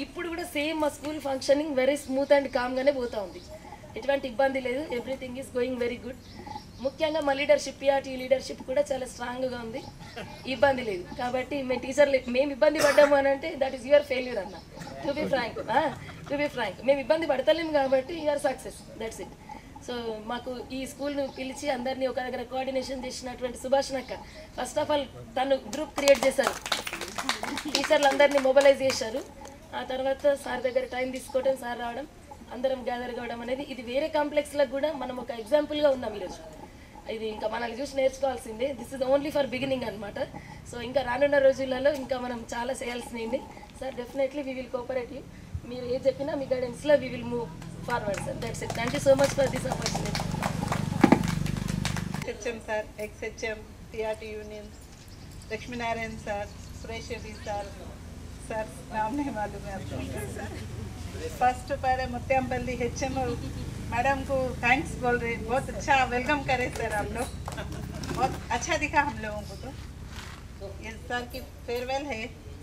ఇప్పుడు కూడా సేమ్ మా school functioning very smooth and కామ్గానే పోతూ ఉంది. ఎటువంటి ఇబ్బంది లేదు. Everything is going very good. ముఖ్యంగా మా లీడర్షిప్, పిఆర్టీ లీడర్షిప్ కూడా చాలా స్ట్రాంగ్గా ఉంది, ఇబ్బంది లేదు. కాబట్టి మేము టీచర్లు మేము ఇబ్బంది పడ్డాము అని అంటే దట్ ఈస్ యువర్ ఫెయిల్యూర్ అన్న. టు బి ఫ్రాంక్ మేము ఇబ్బంది పడతలేము కాబట్టి you are success, that's it. So మాకు ఈ స్కూల్ను పిలిచి అందరినీ ఒక దగ్గర కోఆర్డినేషన్ చేసినటువంటి సుభాష్ అక్క, ఫస్ట్ ఆఫ్ ఆల్ తను గ్రూప్ క్రియేట్ చేశారు, టీచర్లు అందరినీ మొబిలైజ్ చేశారు. ఆ తర్వాత సార్ దగ్గర టైం తీసుకోవడం, సార్ రావడం, అందరం గ్యాదర్ కావడం అనేది ఇది వేరే కాంప్లెక్స్లకు కూడా మనం ఒక ఎగ్జాంపుల్గా ఉన్నాం ఈరోజు. ఇది ఇంకా మనల్ని చూసి నేర్చుకోవాల్సిందే. This is only for beginning అనమాట. సో ఇంకా రానున్న రోజులలో ఇంకా మనం చాలా చేయాల్సింది. Sir definitely we will cooperate you. మీరు ఏ చెప్పినా మీ గైడెన్స్లో we will move forward sir. That's it. Thank you so much for this opportunity. HM sir, ex-HM, TRT Union, Lakshmi Narayana sir, Suresh Reddy sir नाम नहीं मालूम है आपको. फर्स्ट पहले मुत्यामपल्ली HM मैडम को थैंक्स बोल रहे, बहुत अच्छा वेलकम करे सर. आप लोग बहुत अच्छा दिखा हम लोगों को. तो ये सर की फेयरवेल है.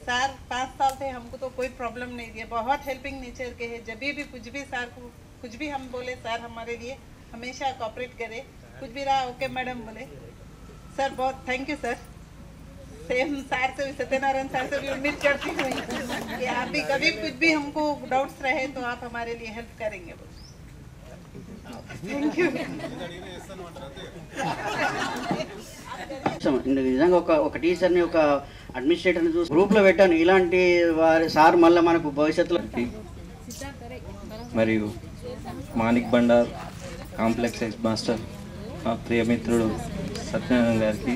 सर 5 साल थे, हमको तो कोई प्रॉब्लम नहीं दिया, बहुत हेल्पिंग नेचर के है. जब भी कुछ भी सर को कुछ भी हम बोले सर हमारे लिए हमेशा कोऑपरेट करे. कुछ भी रहा ओके मैडम बोले. सर बहुत thank you sir. Same sir से भी सत्यनारायण सर से भी उम्मीद करती हूँ कि आप भी कभी कुछ भी हमको डाउट्स रहे तो आप हमारे लिए हेल्प करेंगे. Thank you. నిజంగా ఒక టీచర్ని ఒక అడ్మినిస్ట్రేటర్ని చూసి గ్రూప్లో పెట్టాను. ఇలాంటి వారి సార్ మళ్ళీ మనకు భవిష్యత్తులో మరియు Manik Bandar complex head master మా ప్రియమిత్రుడు సత్యనారాయణ గారికి,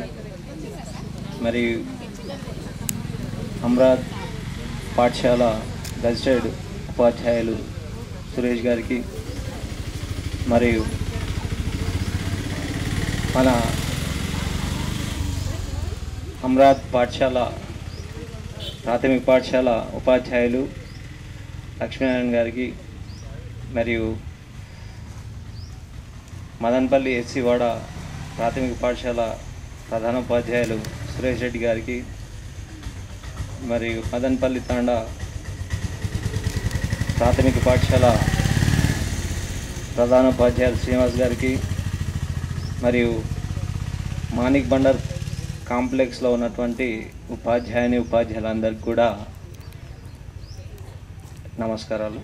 మరియు అమరాద్ పాఠశాల గజిటెడ్ ఉపాధ్యాయులు సురేష్ గారికి, మరియు మన అమరాద్ పాఠశాల ప్రాథమిక పాఠశాల ఉపాధ్యాయులు లక్ష్మీనారాయణ గారికి, మరియు మదన్పల్లి ఎస్సీ వాడ ప్రాథమిక పాఠశాల ప్రధానోపాధ్యాయులు సురేష్ రెడ్డి గారికి, మరియు మదన్పల్లి తాండా ప్రాథమిక పాఠశాల ప్రధానోపాధ్యాయులు శ్రీనివాస్ గారికి, మరియు మాణిక్ బండర్ కాంప్లెక్స్లో ఉన్నటువంటి ఉపాధ్యాయులందరికీ కూడా నమస్కారాలు.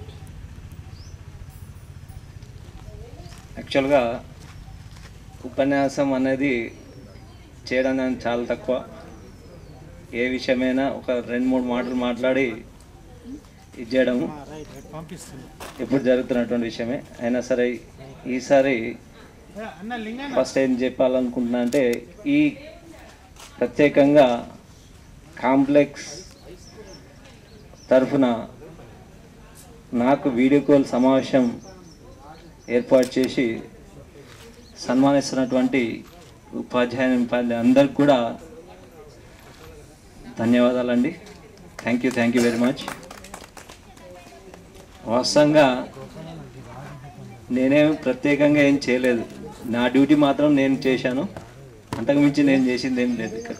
యాక్చువల్గా ఉపన్యాసం అనేది చేయడం చాలా తక్కువ. ఏ విషయమైనా ఒక 2-3 మాటలు మాట్లాడి ఇది చేయడం ఎప్పుడు జరుగుతున్నటువంటి విషయమే. అయినా సరే ఈసారి ఫస్ట్ ఏం చెప్పాలనుకుంటున్నా అంటే, ఈ ప్రత్యేకంగా కాంప్లెక్స్ తరఫున నాకు వీడియో కాల్ సమావేశం ఏర్పాటు చేసి సన్మానిస్తున్నటువంటి ఉపాధ్యాయులు అందరికి కూడా ధన్యవాదాలండి. Thank you very much. వాస్తవంగా నేనేం ప్రత్యేకంగా ఏం చేయలేదు, నా డ్యూటీ మాత్రం నేను చేశాను, అంతకు మించి నేను చేసింది ఏం లేదు ఇక్కడ.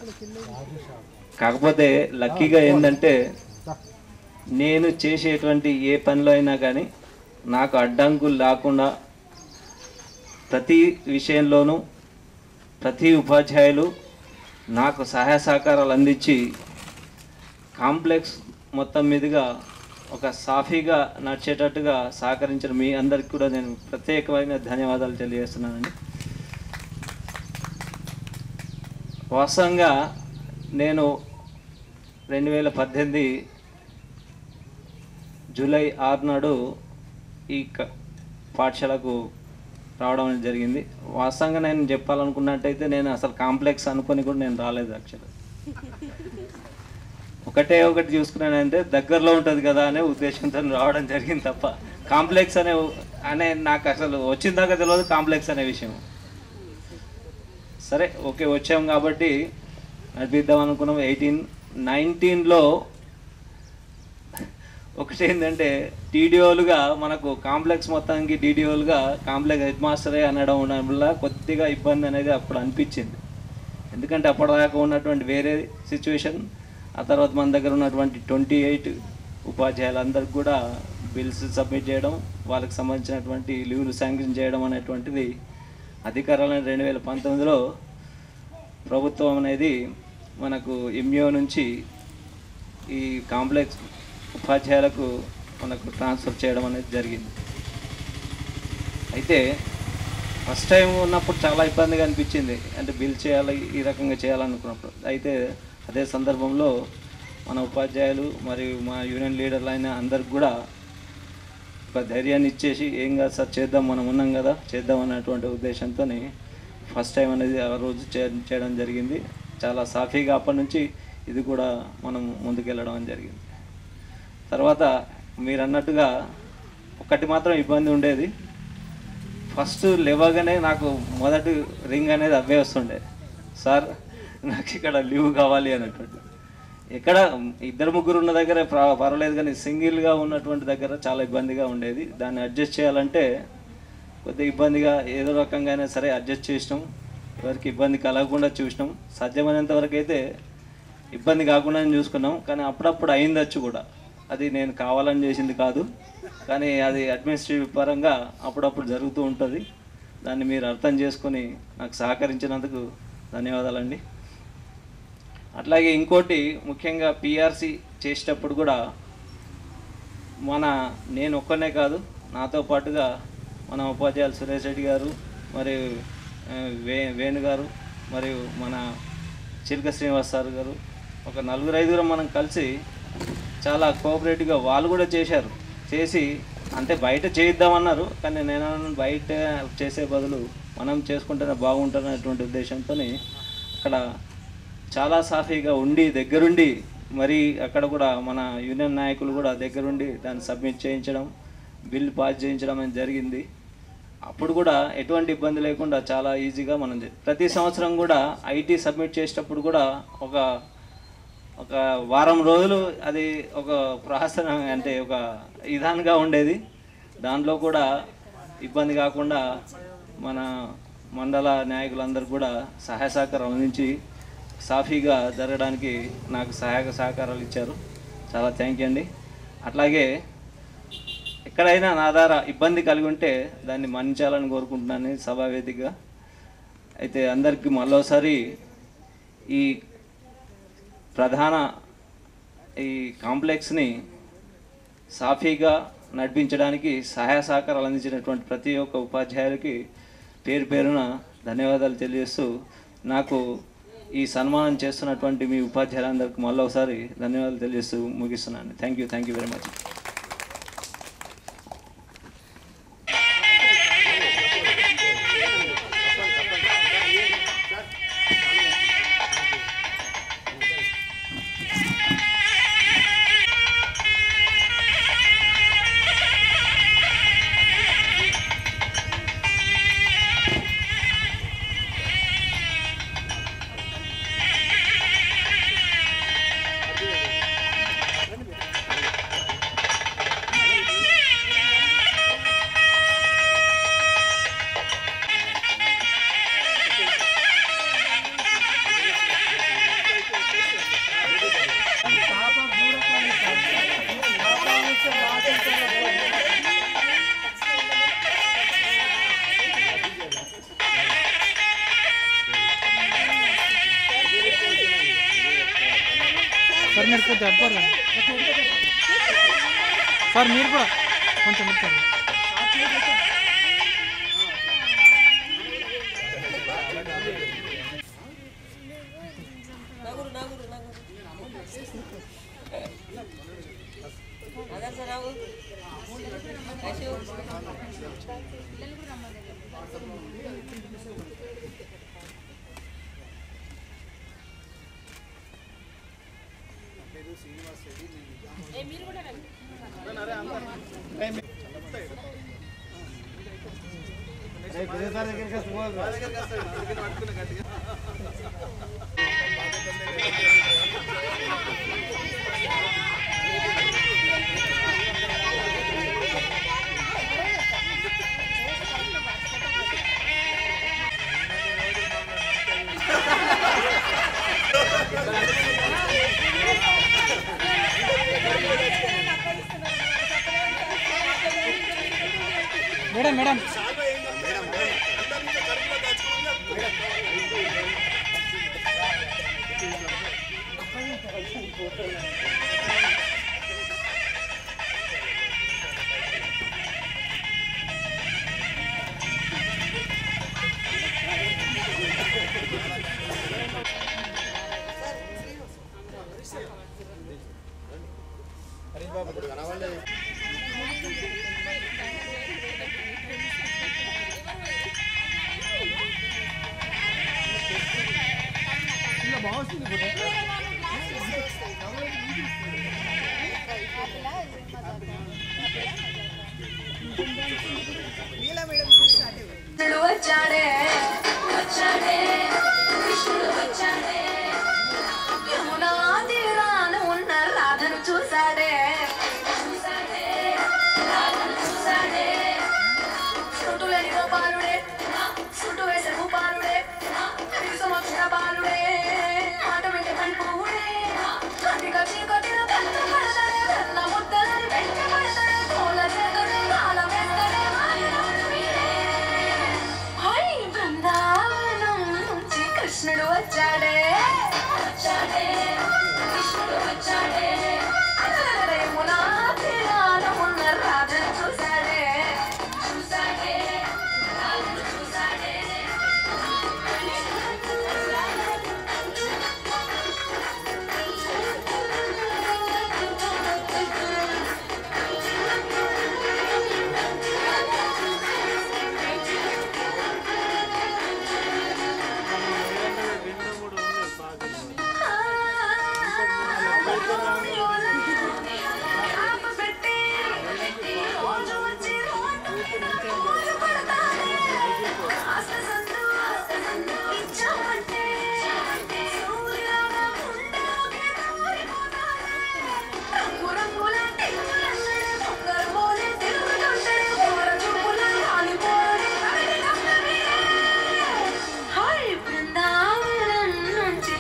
కాకపోతే లక్కీగా ఏంటంటే, నేను చేసేటువంటి ఏ పనిలో అయినా కానీ నాకు అడ్డంకులు లేకుండా ప్రతి విషయంలోనూ ప్రతి ఉపాధ్యాయులు నాకు సహాయ సహకారాలు అందించి కాంప్లెక్స్ మొత్తం మీదుగా ఒక సాఫీగా నడిచేటట్టుగా సహకరించిన మీ అందరికీ కూడా నేను ప్రత్యేకమైన ధన్యవాదాలు తెలియజేస్తున్నానండి. వాస్తవంగా నేను 2018 జూలై 6 నాడు ఈ పాఠశాలకు రావడం అనేది జరిగింది. వాస్తవంగా నేను చెప్పాలనుకున్నట్టయితే నేను అసలు కాంప్లెక్స్ అనుకొని కూడా నేను రాలేదు. యాక్చువల్గా ఒకటి చూసుకున్నానంటే దగ్గరలో ఉంటుంది కదా అనే ఉద్దేశంతో రావడం జరిగింది తప్ప కాంప్లెక్స్ అనే నాకు అసలు వచ్చిందాకా తెలియదు కాంప్లెక్స్ అనే విషయం. సరే ఓకే వచ్చాం కాబట్టి నడిపిద్దాం అనుకున్నాం. 19లో ఒకటి ఏంటంటే, టీడీఓలుగా మనకు కాంప్లెక్స్ మొత్తానికి డీడీఓలుగా కాంప్లెక్స్ హెడ్ మాస్టరే అనడం వల్ల కొద్దిగా ఇబ్బంది అనేది అప్పుడు అనిపించింది. ఎందుకంటే అప్పటిదాకా ఉన్నటువంటి వేరే సిచ్యువేషన్, ఆ తర్వాత మన దగ్గర ఉన్నటువంటి 28 ఉపాధ్యాయులందరికీ కూడా బిల్స్ సబ్మిట్ చేయడం, వాళ్ళకి సంబంధించినటువంటి లీవ్లు శాంక్షన్ చేయడం అనేటువంటిది అధికారాలను 2019లో ప్రభుత్వం అనేది మనకు ఎంఈఓ నుంచి ఈ కాంప్లెక్స్ ఉపాధ్యాయులకు మనకు ట్రాన్స్ఫర్ చేయడం అనేది జరిగింది. అయితే ఫస్ట్ టైం ఉన్నప్పుడు చాలా ఇబ్బందిగా అనిపించింది, అంటే బిల్ చేయాలి ఈ రకంగా చేయాలనుకున్నప్పుడు. అయితే అదే సందర్భంలో మన ఉపాధ్యాయులు మరియు మా యూనియన్ లీడర్లు అయిన అందరికి కూడా ఒక ధైర్యాన్ని ఇచ్చేసి, ఏం కాదు సార్ చేద్దాం, మనం ఉన్నాం కదా చేద్దాం అన్నటువంటి ఉద్దేశంతో ఫస్ట్ టైం అనేది ఆ రోజు చేయడం జరిగింది. చాలా సాఫీగా అప్పటి నుంచి ఇది కూడా మనం ముందుకెళ్ళడం జరిగింది. తర్వాత మీరు అన్నట్టుగా ఒకటి మాత్రం ఇబ్బంది ఉండేది. ఫస్ట్ లేవగానే నాకు మొదటి రింగ్ అనేది అవే వస్తుండే, సార్ నాకు ఇక్కడ లీవ్ కావాలి అన్నట్టు. ఎక్కడ ఇద్దరు ముగ్గురు ఉన్న దగ్గర పర్వాలేదు, కానీ సింగిల్గా ఉన్నటువంటి దగ్గర చాలా ఇబ్బందిగా ఉండేది. దాన్ని అడ్జస్ట్ చేయాలంటే కొద్దిగా ఇబ్బందిగా, ఏదో రకంగా అయినా సరే అడ్జస్ట్ చేసినాం, ఎవరికి ఇబ్బంది కలగకుండా చూసినాం. సాధ్యమైనంత వరకు అయితే ఇబ్బంది కాకుండా చూసుకున్నాం. కానీ అప్పుడప్పుడు అయిందచ్చు కూడా, అది నేను కావాలని చేసింది కాదు, కానీ అది అడ్మినిస్ట్రేటివ్ పరంగా అప్పుడప్పుడు జరుగుతూ ఉంటుంది. దాన్ని మీరు అర్థం చేసుకొని నాకు సహకరించినందుకు ధన్యవాదాలండి. అట్లాగే ఇంకోటి ముఖ్యంగా పిఆర్సి చేసేటప్పుడు కూడా నేను ఒక్కనే కాదు, నాతో పాటుగా మన ఉపాధ్యాయులు సురేష్ రెడ్డి గారు, మరియు వేణు గారు, మరియు మన చిలుక శ్రీనివాస్ సార్ గారు, ఒక 4-5 మనం కలిసి చాలా కోఆపరేటివ్గా వాళ్ళు కూడా చేశారు. చేసి అంటే బయట చేయిద్దామన్నారు, కానీ నేను బయట చేసే బదులు మనం చేసుకుంటేనే బాగుంటుందనేటువంటి ఉద్దేశంతో అక్కడ చాలా సాఫీగా ఉండి దగ్గరుండి, మరి అక్కడ కూడా మన యూనియన్ నాయకులు కూడా దగ్గరుండి దాన్ని సబ్మిట్ చేయించడం, బిల్ పాస్ చేయించడం అనేది జరిగింది. అప్పుడు కూడా ఎటువంటి ఇబ్బంది లేకుండా చాలా ఈజీగా మనం ప్రతి సంవత్సరం కూడా ఐటీ సబ్మిట్ చేసేటప్పుడు కూడా ఒక వారం రోజులు అది ఒక ప్రహసన అంటే ఒక విధానంగా ఉండేది. దాంట్లో కూడా ఇబ్బంది కాకుండా మన మండల నాయకులందరూ కూడా సహాయ సహకారం అందించి సాఫీగా జరగడానికి నాకు సహాయక సహకారాలు ఇచ్చారు. చాలా థ్యాంక్ యూ అండి. అట్లాగే ఎక్కడైనా నా ద్వారా ఇబ్బంది కలిగి ఉంటే దాన్ని మన్నించాలని కోరుకుంటున్నాను సభావేదికగా. అయితే అందరికీ మరోసారి ఈ ఈ కాంప్లెక్స్ని సాఫీగా నడిపించడానికి సహాయ సహకారాలు అందించినటువంటి ప్రతి ఒక్క ఉపాధ్యాయులకి పేరు పేరున ధన్యవాదాలు తెలియజేస్తూ, నాకు ఈ సన్మానం చేస్తున్నటువంటి మీ ఉపాధ్యాయులందరికీ మళ్ళొకసారి ధన్యవాదాలు తెలియజేస్తూ ముగిస్తున్నాను. Thank you very much. Sir मेरे को दब्बर सर मेरे को కొంచెం ఇచ్చారు మేడం మేడం బాగుంది వచ్చాడే వచ్చాడే కృష్ణుడు వచ్చాడే యమునా తీరాన ఉన్న రాధను చూసాడే చూసాడే రాధను చూసాడే సుటులని గోపాలుడే సుటు వేసే భూపాలుడే సమక్షణ బాలుడే ఆట వెంట పడిపోవుడే కటిక చీకటిన కన్ను పడతాడే కన్న ముద్దలని వెంట పడతాడే తోల చేతుడే కాల వేస్తాడే హై బృందావనం నుంచి కృష్ణుడు వచ్చాడే వచ్చాడే కృష్ణుడు వచ్చాడే యమునా తీరాన ఉన్న రాధను చూసాడే చూసాడే రాధను చూసాడే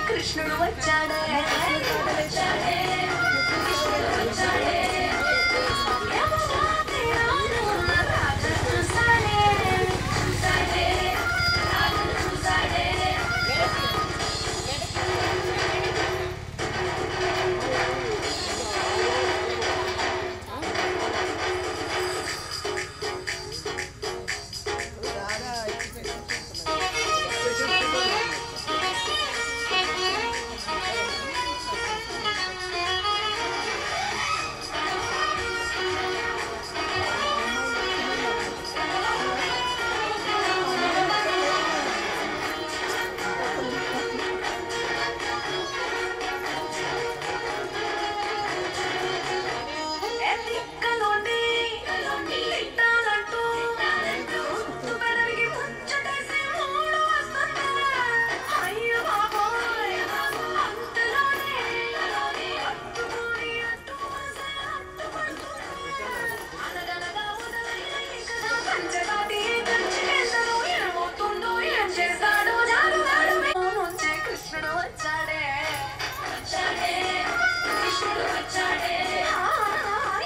కృష్ణుడు వచ్చాడే వచ్చాడే కృష్ణుడు వచ్చాడే యమునా తీరాన ఉన్న రాధను చూసాడే చూసాడే రాధను చూసాడే కృష్ణుడు వచ్చాడే వచ్చాడే కృష్ణుడు వచ్చాడే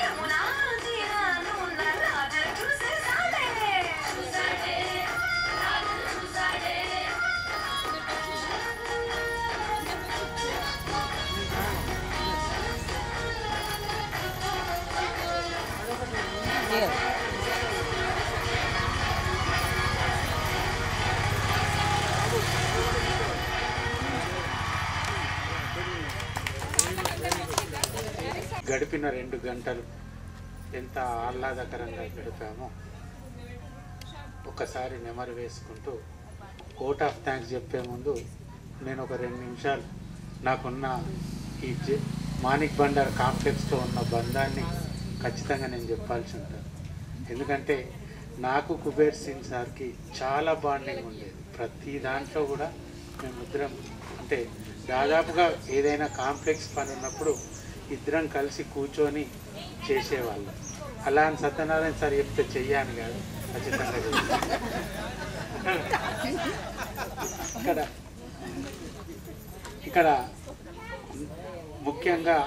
యమునా తీరాన ఉన్న రాధను చూసేసాడే చూసాడే రాధను చూసాడే గడిపిన 2 గంటలు ఎంత ఆహ్లాదకరంగా గడిపామో ఒకసారి నెమరు వేసుకుంటూ ఓట్ ఆఫ్ థ్యాంక్స్ చెప్పే ముందు నేను ఒక 2 నిమిషాలు నాకున్న ఈ మాణిక్ బండార్ కాంప్లెక్స్తో ఉన్న బంధాన్ని ఖచ్చితంగా నేను చెప్పాల్సి ఉంటుంది. ఎందుకంటే నాకు కుబేర్ సింగ్ సార్కి చాలా బాండింగ్ ఉండేది. ప్రతి దాంట్లో కూడా మేమిద్దరం అంటే దాదాపుగా ఏదైనా కాంప్లెక్స్ పని ఉన్నప్పుడు ఇద్దరం కలిసి కూర్చొని చేసేవాళ్ళం. అలా అని సత్యనారాయణ సార్ చెప్తే చెయ్యాను కాదు, ఖచ్చితంగా ఇక్కడ ముఖ్యంగా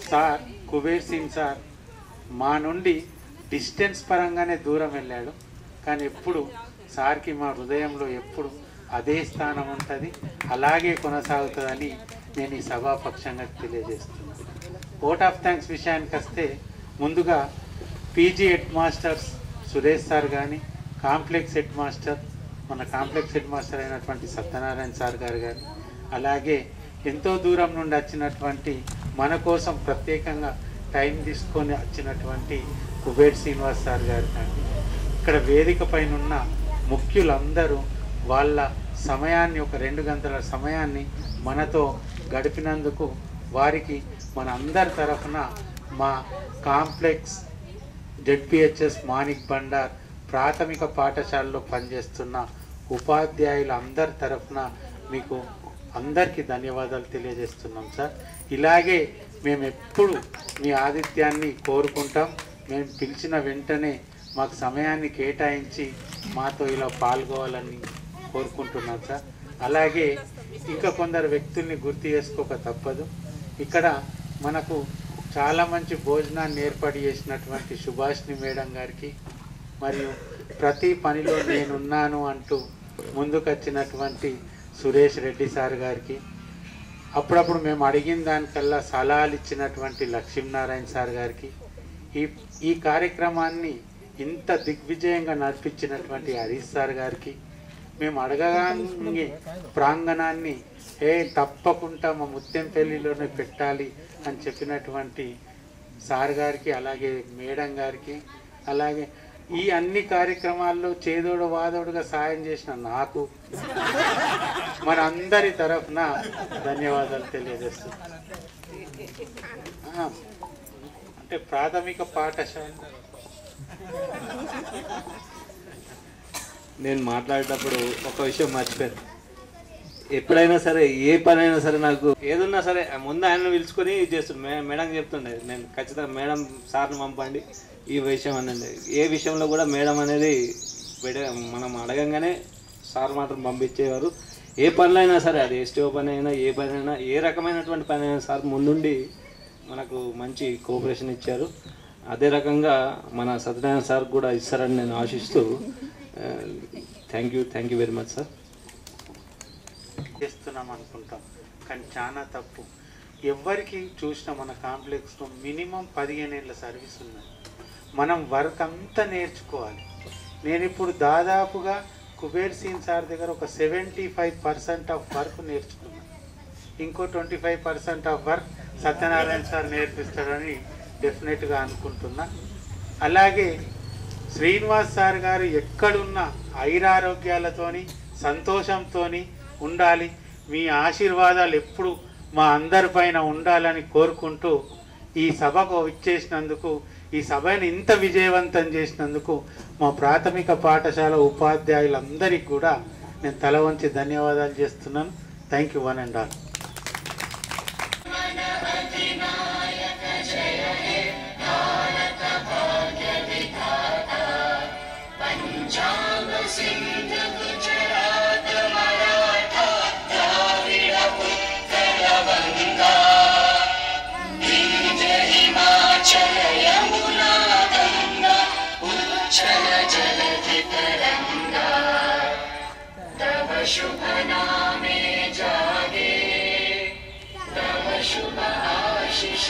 సార్ కుబేర్ సింగ్ సార్ మా నుండి డిస్టెన్స్ పరంగానే దూరం వెళ్ళాడు, కానీ ఎప్పుడు సార్కి మా హృదయంలో ఎప్పుడు అదే స్థానం ఉంటుంది, అలాగే కొనసాగుతుందని నేను ఈ సభాపక్షంగా తెలియజేస్తున్నాను. ఓట్ ఆఫ్ థ్యాంక్స్ విషయానికి వస్తే ముందుగా PG head masters Suresh sir కానీ, కాంప్లెక్స్ హెడ్ మాస్టర్ మన కాంప్లెక్స్ హెడ్ మాస్టర్ అయినటువంటి సత్యనారాయణ సార్ గారు కానీ, అలాగే ఎంతో దూరం నుండి వచ్చినటువంటి మన కోసం ప్రత్యేకంగా టైం తీసుకొని వచ్చినటువంటి కుబేర్ శ్రీనివాస్ సార్ గారు కానీ, ఇక్కడ వేదిక పైన ఉన్న ముఖ్యులందరూ వాళ్ళ సమయాన్ని ఒక 2 గంటల సమయాన్ని మనతో గడిపినందుకు వారికి మన అందరి తరఫున మా కాంప్లెక్స్ జెడ్పిహెచ్ఎస్ మాణిక్ బండార్ ప్రాథమిక పాఠశాలలో పనిచేస్తున్న ఉపాధ్యాయుల అందరి తరఫున మీకు అందరికీ ధన్యవాదాలు తెలియజేస్తున్నాం సార్. ఇలాగే మేము ఎప్పుడు మీ ఆతిథ్యాన్ని కోరుకుంటాం. మేము పిలిచిన వెంటనే మాకు సమయాన్ని కేటాయించి మాతో ఇలా పాల్గొవాలని కోరుకుంటున్నాం సార్. అలాగే ఇంకా కొందరు వ్యక్తుల్ని గుర్తు చేసుకోక తప్పదు. ఇక్కడ మనకు చాలా మంచి భోజనాన్ని ఏర్పాటు చేసినటువంటి సుభాష్ని మేడం గారికి, మరియు ప్రతి పనిలో నేనున్నాను అంటూ ముందుకొచ్చినటువంటి సురేష్ రెడ్డి సార్ గారికి, అప్పుడప్పుడు మేము అడిగిన దానికల్లా సలహాలు ఇచ్చినటువంటి లక్ష్మీనారాయణ సార్ గారికి, ఈ కార్యక్రమాన్ని ఇంత దిగ్విజయంగా నడిపించినటువంటి హరీష్ సార్ గారికి, మేము అడగగానే ప్రాంగణాన్ని తప్పకుండా మా ముత్యంపల్లిలోనే పెట్టాలి అని చెప్పినటువంటి సార్ గారికి, అలాగే మేడం గారికి, అలాగే ఈ అన్ని కార్యక్రమాల్లో చేదోడు వాదోడుగా సాయం చేసిన నాకు మన అందరి తరఫున ధన్యవాదాలు తెలియజేస్తున్నాను. అంటే ప్రాథమిక పాఠశాల నేను మాట్లాడేటప్పుడు ఒక విషయం మర్చిపోయాను. ఎప్పుడైనా సరే ఏ పని అయినా సరే నాకు ఏదున్నా సరే ముందు ఆయన పిలుచుకొని చేస్తుండే. మేడం చెప్తుండే నేను ఖచ్చితంగా మేడం సార్ని పంపండి ఈ విషయం అనండి. ఏ విషయంలో కూడా మేడం అనేది మనం అడగంగానే సార్ మాత్రం పంపించేవారు. ఏ పనులైనా సరే, అది ఎస్టీఓ పని అయినా ఏ పని అయినా ఏ రకమైనటువంటి పని అయినా సార్ ముందుండి మనకు మంచి కోఆపరేషన్ ఇచ్చారు. అదే రకంగా మన సత్యనారాయణ సార్ కూడా ఇస్తారని నేను ఆశిస్తూ thank you very much sir. చేస్తున్నాం అనుకుంటాం, కానీ చాలా తప్పు. ఎవరికి చూసినా మన కాంప్లెక్స్లో మినిమం 15 ఏళ్ళ సర్వీస్ ఉన్నది. మనం వర్క్ అంతా నేర్చుకోవాలి. నేను ఇప్పుడు దాదాపుగా కుబేర్ సింగ్ సార్ దగ్గర ఒక 75% ఆఫ్ వర్క్ నేర్చుకున్నాను. ఇంకో 25% ఆఫ్ వర్క్ సత్యనారాయణ సార్ నేర్పిస్తారని డెఫినెట్గా అనుకుంటున్నా. అలాగే శ్రీనివాస్ సార్ గారు ఎక్కడున్నా ఐరారోగ్యాలతోని సంతోషంతో ఉండాలి. మీ ఆశీర్వాదాలు ఎప్పుడు మా అందరిపైన ఉండాలని కోరుకుంటూ ఈ సభకు ఇచ్చేసినందుకు, ఈ సభను ఇంత విజయవంతం చేసినందుకు మా ప్రాథమిక పాఠశాల ఉపాధ్యాయులందరికీ కూడా నేను తల వంచి ధన్యవాదాలు చేస్తున్నాను. Thank you one and all. शुभ नामे जागे तव शुभ आशीष